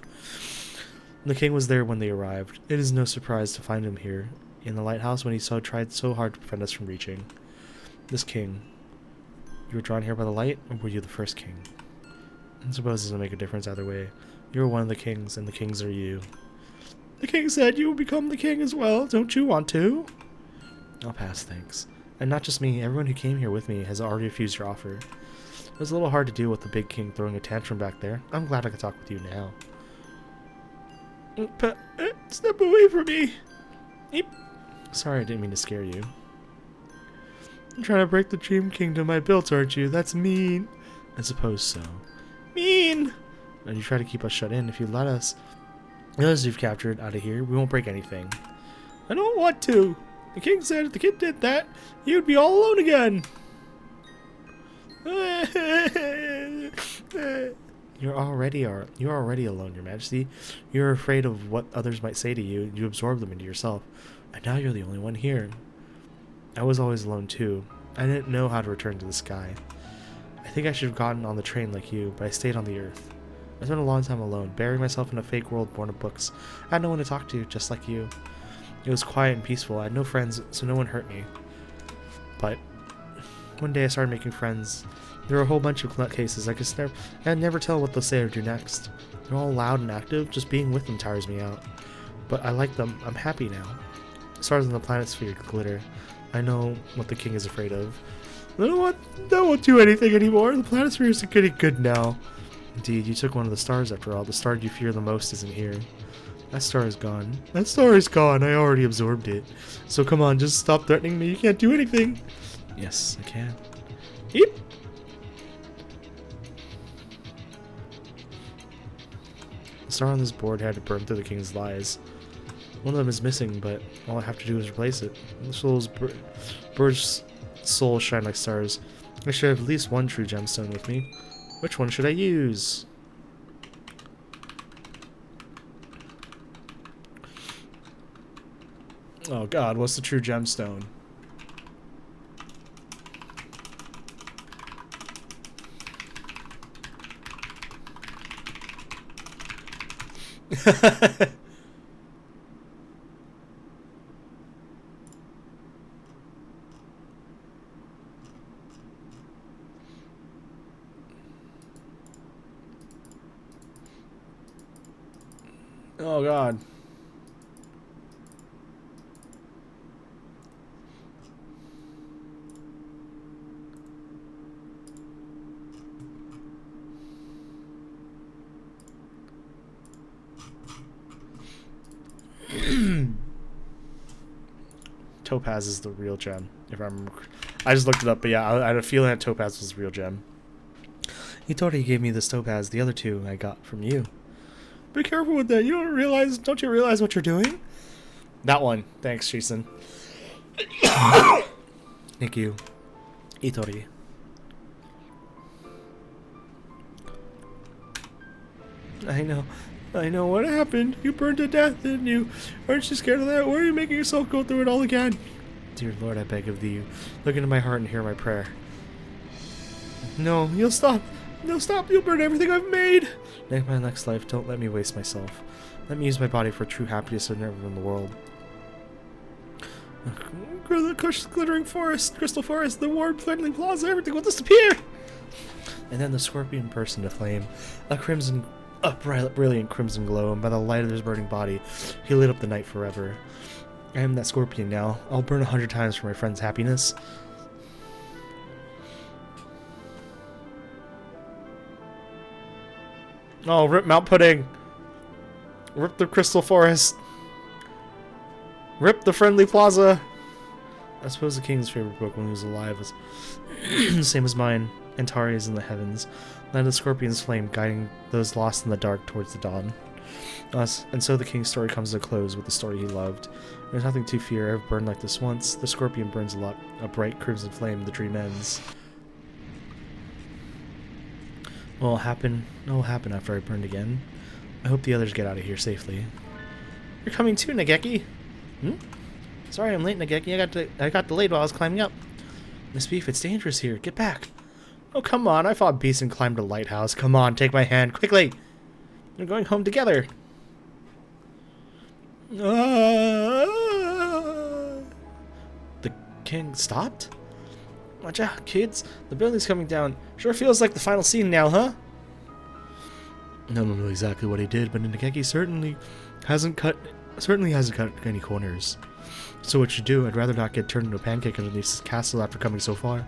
S1: The king was there when they arrived. It is no surprise to find him here, in the lighthouse, when he tried so hard to prevent us from reaching. This king. You were drawn here by the light, or were you the first king? I suppose it doesn't make a difference either way. You are one of the kings, and the kings are you. The king said you will become the king as well. Don't you want to? I'll pass, thanks. And not just me, everyone who came here with me has already refused your offer. It was a little hard to deal with the big king throwing a tantrum back there. I'm glad I could talk with you now. Step away from me! Sorry, I didn't mean to scare you. You're trying to break the dream kingdom I built, aren't you? That's mean. I suppose so. Mean! And you try to keep us shut in. If you let us, those you've captured out of here, we won't break anything. I don't want to. The king said if the kid did that, he would be all alone again. You're already alone, Your Majesty. You're afraid of what others might say to you. You absorb them into yourself. And now you're the only one here. I was always alone too. I didn't know how to return to the sky. I think I should have gotten on the train like you, but I stayed on the earth. I spent a long time alone, burying myself in a fake world born of books. I had no one to talk to, just like you. It was quiet and peaceful. I had no friends, so no one hurt me. But one day I started making friends. There were a whole bunch of nutcases. I'd never tell what they'll say or do next. They're all loud and active. Just being with them tires me out. But I like them. I'm happy now. Stars in the planet sphere glitter. I know what the king is afraid of. They won't do anything anymore. The planet sphere is getting good now. Indeed, you took one of the stars after all. The star you fear the most isn't here. That star is gone. That star is gone. I already absorbed it. So come on, just stop threatening me. You can't do anything. Yes, I can. Eep. The star on this board had to burn through the king's lies. One of them is missing, but all I have to do is replace it. The bird's souls shine like stars. I should have at least one true gemstone with me. Which one should I use? Oh god, what's the true gemstone? Oh god. Topaz is the real gem, if I remember. I just looked it up, but yeah, I had a feeling that Topaz was the real gem. He thought he gave me this Topaz. The other two I got from you. Be careful with that. Don't you realize what you're doing? That one. Thanks, Jason. Thank you. Itori. I know what happened. You burned to death, didn't you? Aren't you scared of that? Why are you making yourself go through it all again? Dear Lord, I beg of thee, look into my heart and hear my prayer. No, you'll stop. No, stop. You'll burn everything I've made. In my next life, don't let me waste myself. Let me use my body for true happiness and everyone in the world. The glittering forest, crystal forest, the warm, friendly plaza, everything will disappear. And then the scorpion burst into flame, a brilliant crimson glow, and by the light of his burning body, he lit up the night forever. I am that scorpion now. I'll burn 100 times for my friend's happiness. Oh, rip Mount Pudding! Rip the crystal forest! Rip the friendly plaza! I suppose the king's favorite book when he was alive was the same as mine. Antari is in the heavens. Land of Scorpion's flame guiding those lost in the dark towards the dawn. And so the king's story comes to a close with the story he loved. There's nothing to fear. I've burned like this once. The scorpion burns a bright crimson flame. The dream ends. What will happen after I burned again? I hope the others get out of here safely. You're coming too, Nageki. Sorry I'm late, Nageki. I got delayed while I was climbing up. Miss Beef, it's dangerous here. Get back. Oh, come on. I fought beasts and climbed a lighthouse. Come on, take my hand. Quickly. We're going home together. The king stopped? Watch out, kids. The building's coming down. Sure feels like the final scene now, huh? I don't know exactly what he did, but Nageki certainly hasn't cut any corners. So what you do? I'd rather not get turned into a pancake underneath this castle after coming so far.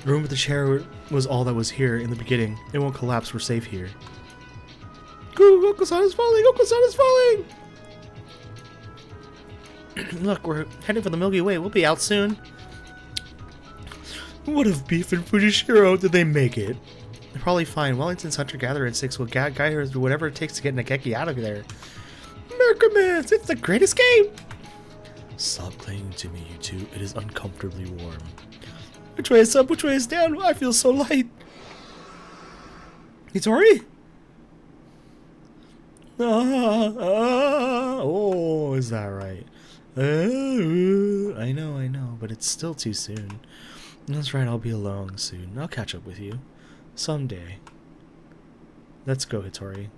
S1: The room with the chair was all that was here in the beginning. It won't collapse. We're safe here. Ooh, Oko-san is falling! Oko-san is falling! Look, we're heading for the Milky Way. We'll be out soon. What of Beef and Fujishiro? Did they make it? They're probably fine. Wellington's hunter-gatherer instincts will guide her through whatever it takes to get Nageki out of there. Mercomans! It's the greatest game! Stop clinging to me, you two. It is uncomfortably warm. Which way is up? Which way is down? I feel so light. Hitori? Oh, is that right? I know, but it's still too soon. That's right, I'll be alone soon. I'll catch up with you. Someday. Let's go, Hitori.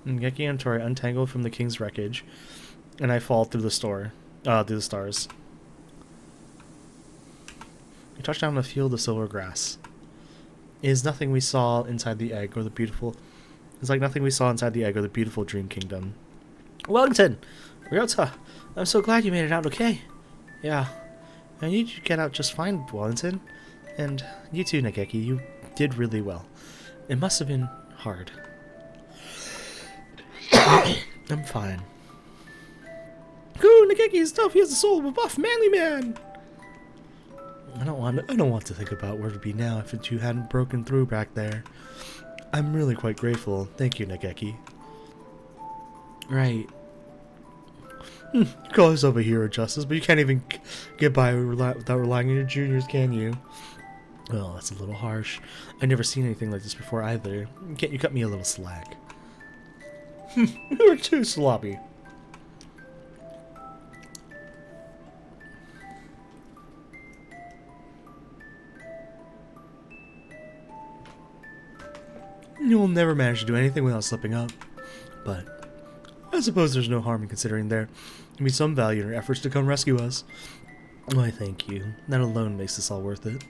S1: Nageki and Hitori untangled from the king's wreckage, and I fall through the stars. We touch down a field of silver grass. It is nothing we saw inside the egg or the beautiful. It's like nothing we saw inside the egg or the beautiful dream kingdom. Wellington! Ryota! I'm so glad you made it out okay. Yeah. I need you to get out just fine, Wellington. And you too, Nageki. You did really well. It must have been hard. I'm fine. Ooh, Nageki is tough. He has the soul of a buff, manly man. I don't want to think about where to be now if you hadn't broken through back there. I'm really quite grateful. Thank you, Nageki. Right. You call yourself a hero, Justice, but you can't even get by without relying on your juniors, can you? Well, that's a little harsh. I've never seen anything like this before either. Can't you cut me a little slack? You're too sloppy. You will never manage to do anything without slipping up. But I suppose there's no harm in considering there can be some value in your efforts to come rescue us. Why, thank you. That alone makes this all worth it.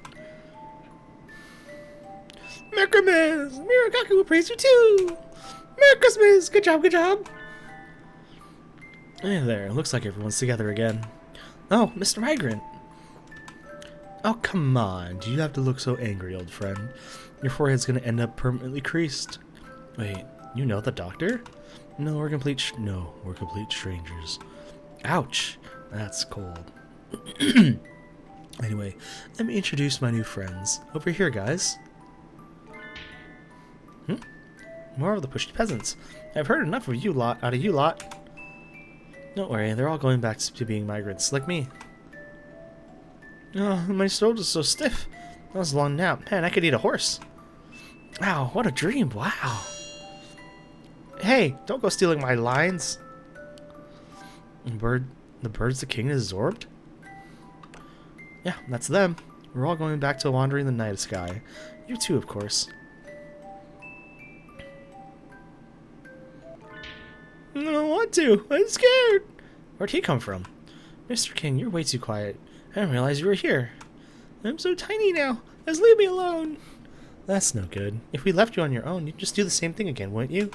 S1: Merry Christmas! Miragaku will praise you too! Merry Christmas! Good job, good job! Hey there, looks like everyone's together again. Oh, Mr. Migrant! Oh, come on. Do you have to look so angry, old friend? Your forehead's gonna end up permanently creased. Wait, you know the doctor? No, we're complete strangers. Ouch! That's cold. Anyway, let me introduce my new friends. Over here, guys. More of the pushy peasants. I've heard enough of you lot, out of you lot. Don't worry, they're all going back to being migrants, like me. Oh, my shoulder's so stiff. That was a long nap. Man, I could eat a horse. Wow, what a dream. Wow. Hey, don't go stealing my lines. The birds the king has absorbed? Yeah, that's them. We're all going back to wandering the night sky. You too, of course. I don't want to. I'm scared. Where'd he come from? Mr. King, you're way too quiet. I didn't realize you were here. I'm so tiny now. Just leave me alone. That's no good. If we left you on your own, you'd just do the same thing again, wouldn't you?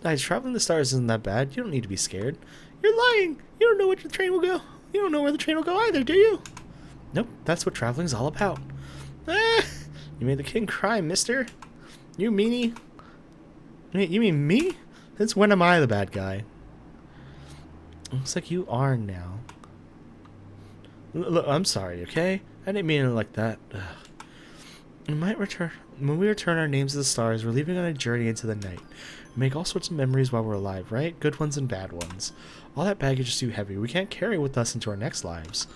S1: Guys, traveling the stars isn't that bad. You don't need to be scared. You're lying. You don't know where the train will go. You don't know where the train will go either, do you? Nope, that's what traveling's all about. Ah, you made the king cry, mister. You meanie. Wait, you mean me? Since when am I the bad guy? Looks like you are now. Look, I'm sorry, okay? I didn't mean it like that. Ugh. When we return our names to the stars, we're leaving on a journey into the night. We make all sorts of memories while we're alive, right? Good ones and bad ones. All that baggage is too heavy. We can't carry it with us into our next lives.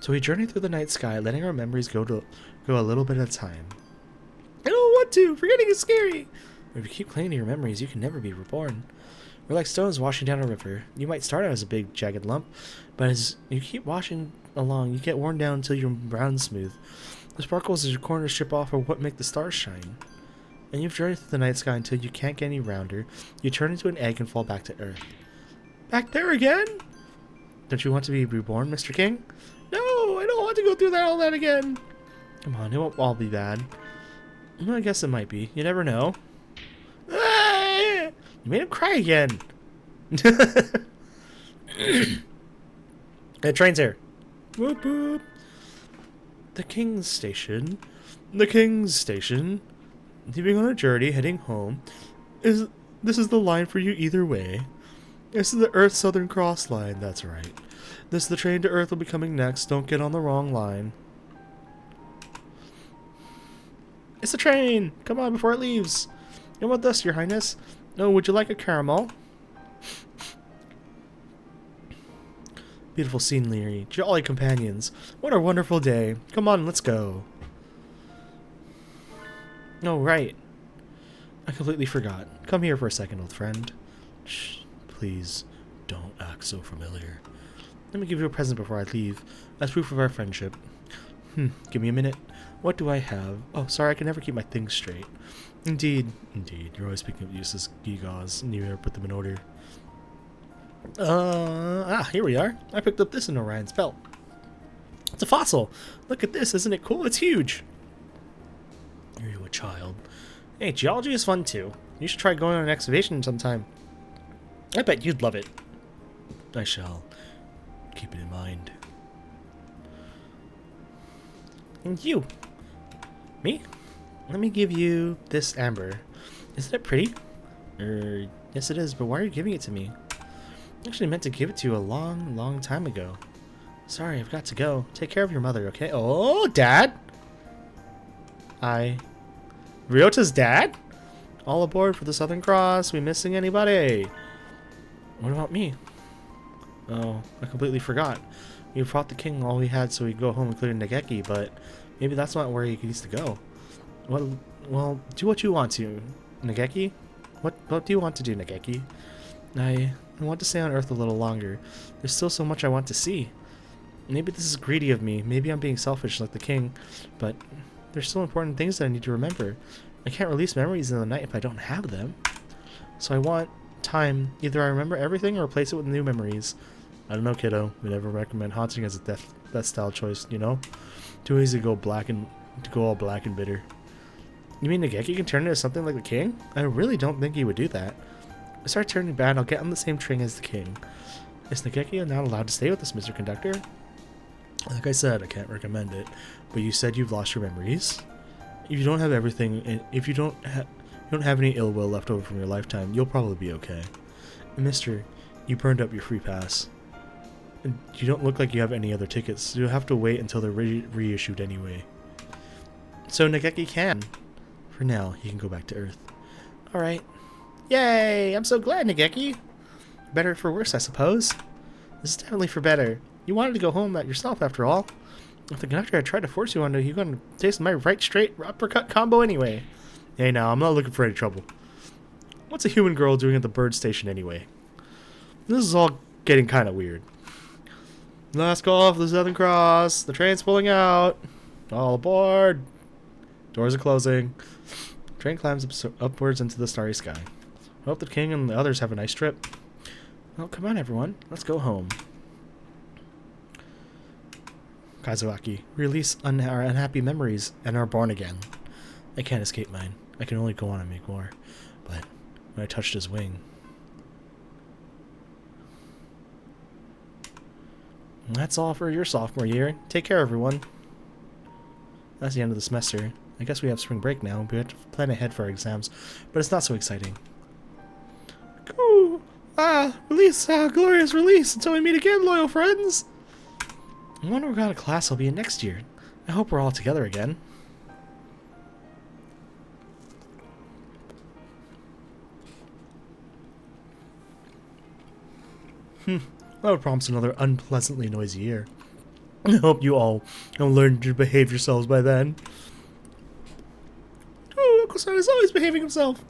S1: So we journey through the night sky, letting our memories go a little bit at a time. I don't want to! Forgetting is scary! If you keep clinging to your memories, you can never be reborn. We're like stones washing down a river. You might start out as a big, jagged lump, but as you keep washing along, you get worn down until you're brown and smooth. The sparkles as your corners strip off are what make the stars shine. And you've journeyed through the night sky until you can't get any rounder. You turn into an egg and fall back to Earth. Back there again? Don't you want to be reborn, Mr. King? No, I don't want to go through all that again. Come on, it won't all be bad. Well, I guess it might be. You never know. Ah! You made him cry again. The train's here. Whoop whoop. The King's Station. The King's Station. Leaving on a journey, heading home. This is the line for you either way. This is the Earth Southern Cross line, that's right. This is the train to Earth will be coming next. Don't get on the wrong line. It's a train! Come on before it leaves. Come with us, Your Highness. Oh, would you like a caramel? Beautiful scenery, jolly companions. What a wonderful day. Come on, let's go. Oh, right. I completely forgot. Come here for a second, old friend. Shh, please, don't act so familiar. Let me give you a present before I leave, as proof of our friendship. Give me a minute. What do I have? Oh, sorry, I can never keep my things straight. Indeed. You're always picking up useless gewgaws, and you never put them in order. Here we are. I picked up this in Orion's belt. It's a fossil. Look at this, isn't it cool? It's huge. Are you a child? Hey, geology is fun too. You should try going on an excavation sometime. I bet you'd love it. I shall. Keep it in mind. And you. Me? Let me give you this amber. Isn't it pretty? Yes it is, but why are you giving it to me? I actually meant to give it to you a long, long time ago. Sorry, I've got to go. Take care of your mother, okay? Oh, Dad! Ryota's dad? All aboard for the Southern Cross. We missing anybody? What about me? Oh, I completely forgot. You fought the king all we had so we could go home including Nageki, but maybe that's not where he needs to go. Well, do what you want to, Nageki. What do you want to do, Nageki? I want to stay on Earth a little longer. There's still so much I want to see. Maybe this is greedy of me. Maybe I'm being selfish like the king, but there's still important things that I need to remember. I can't release memories in the night if I don't have them. So I want time. Either I remember everything or replace it with new memories. I don't know, kiddo. We never recommend haunting as a death style choice, you know? Too easy to go all black and bitter. You mean Nageki can turn into something like the king? I really don't think he would do that. If I start turning bad, I'll get on the same train as the king. Is Nageki not allowed to stay with us, Mr. Conductor? Like I said, I can't recommend it. But you said you've lost your memories. If you don't have everything, if you don't have any ill will left over from your lifetime, you'll probably be okay. And Mister, you burned up your free pass. And you don't look like you have any other tickets, so you'll have to wait until they're reissued anyway. So Nageki can. For now, he can go back to Earth. Alright. Yay! I'm so glad, Nageki! Better for worse, I suppose. This is definitely for better. You wanted to go home yourself, after all. If the conductor had tried to force you onto, you're going to taste my right straight uppercut combo anyway. Hey, now, I'm not looking for any trouble. What's a human girl doing at the bird station anyway? This is all getting kind of weird. Last call for the Southern Cross. The train's pulling out. All aboard. Doors are closing. Train climbs upwards into the starry sky. Hope the king and the others have a nice trip. Well, come on, everyone. Let's go home. Kazuaki, release our unhappy memories and are born again. I can't escape mine. I can only go on and make more. But when I touched his wing... That's all for your sophomore year. Take care, everyone. That's the end of the semester. I guess we have spring break now. We have to plan ahead for our exams, but it's not so exciting. Ooh, release, glorious release. Until we meet again, loyal friends. I wonder what kind of class I'll be in next year. I hope we're all together again. That would promise another unpleasantly noisy year. I hope you all have learned to behave yourselves by then. Oh, Uncle Son is always behaving himself.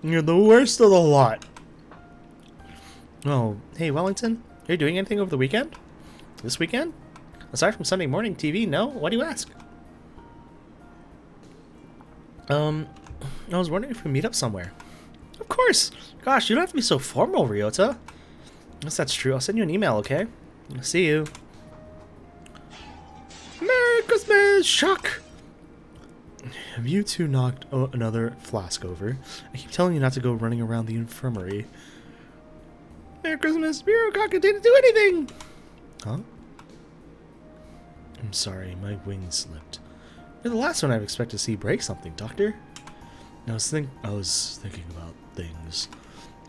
S1: You're the worst of the lot. Oh, hey, Wellington. Are you doing anything over the weekend? This weekend? Aside from Sunday morning TV, no? Why do you ask? I was wondering if we meet up somewhere. Of course! Gosh, you don't have to be so formal, Ryota. Yes, that's true. I'll send you an email, okay? I'll see you. Merry Christmas! Shock! Have you two knocked another flask over? I keep telling you not to go running around the infirmary. Merry Christmas! Mirokaka didn't do anything! Huh? I'm sorry, my wing slipped. You're the last one I'd expect to see break something, Doctor. I was thinking about things.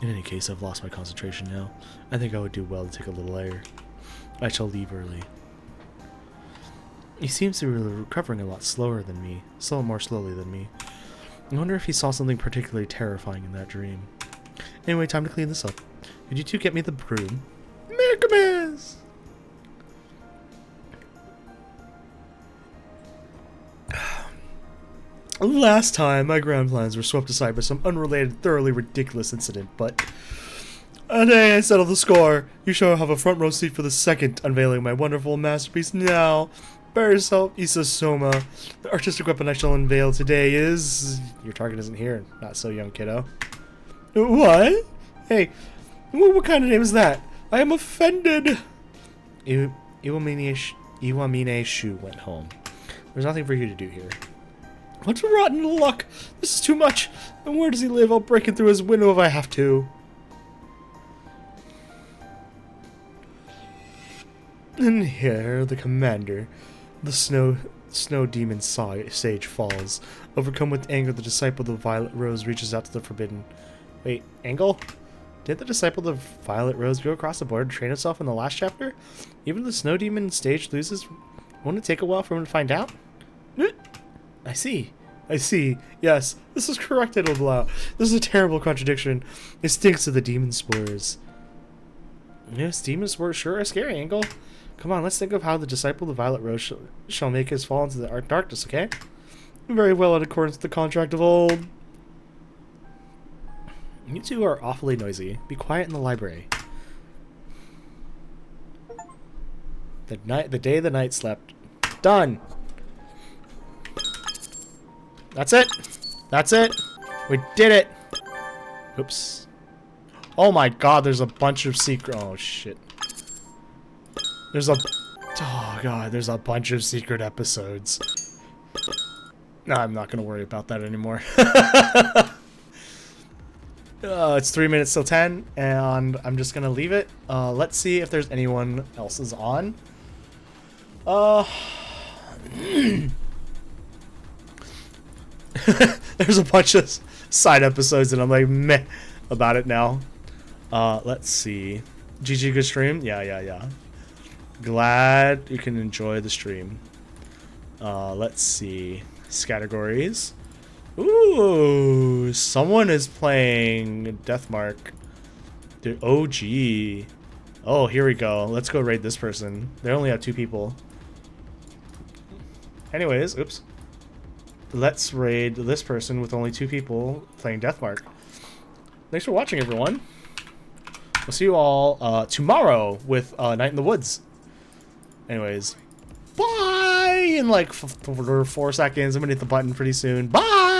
S1: In any case, I've lost my concentration now. I think I would do well to take a little air. I shall leave early. He seems to be recovering a lot more slowly than me. I wonder if he saw something particularly terrifying in that dream. Anyway, time to clean this up. Could you two get me the broom? Merry Christmas! Last time, my grand plans were swept aside by some unrelated, thoroughly ridiculous incident, but today I settled the score. You shall have a front row seat for the second unveiling of my wonderful masterpiece now. Bear yourself, Issa Soma. The artistic weapon I shall unveil today is... Your target isn't here. Not so young, kiddo. What? Hey, what kind of name is that? I am offended. Iwamine Shu went home. There's nothing for you to do here. What rotten luck! This is too much! And where does he live? I'll break it through his window if I have to. And here, the commander. The snow demon sage falls. Overcome with anger, the disciple of the Violet Rose reaches out to the forbidden. Wait, Angle? Did the disciple of the Violet Rose go across the border to train himself in the last chapter? Even if the snow demon stage loses, won't it take a while for him to find out? I see. I see. Yes, this is correct, Hatoful. This is a terrible contradiction. It stinks of the demon spores. Yes, demon spores sure are scary, Angle. Come on, let's think of how the disciple of the Violet Rose shall make his fall into the darkness, okay? Very well, in accordance with the contract of old. You two are awfully noisy. Be quiet in the library. The day the night slept. Done. That's it. That's it. We did it. Oops. Oh my god, there's a bunch of secret. Oh shit. There's a. Oh god, there's a bunch of secret episodes. No, I'm not gonna worry about that anymore. It's 3 minutes till 10, and I'm just gonna leave it. Let's see if there's anyone else is on. There's a bunch of side episodes, and I'm like meh about it now. Let's see. GG, good stream. Yeah. Glad you can enjoy the stream. Let's see. Categories. Ooh, someone is playing Deathmark. The OG. Oh, here we go. Let's go raid this person. They only have 2 people. Anyways, oops. Let's raid this person with only 2 people playing Deathmark. Thanks for watching, everyone. We'll see you all tomorrow with Night in the Woods. Anyways, bye! In like 4 seconds. I'm gonna hit the button pretty soon. Bye!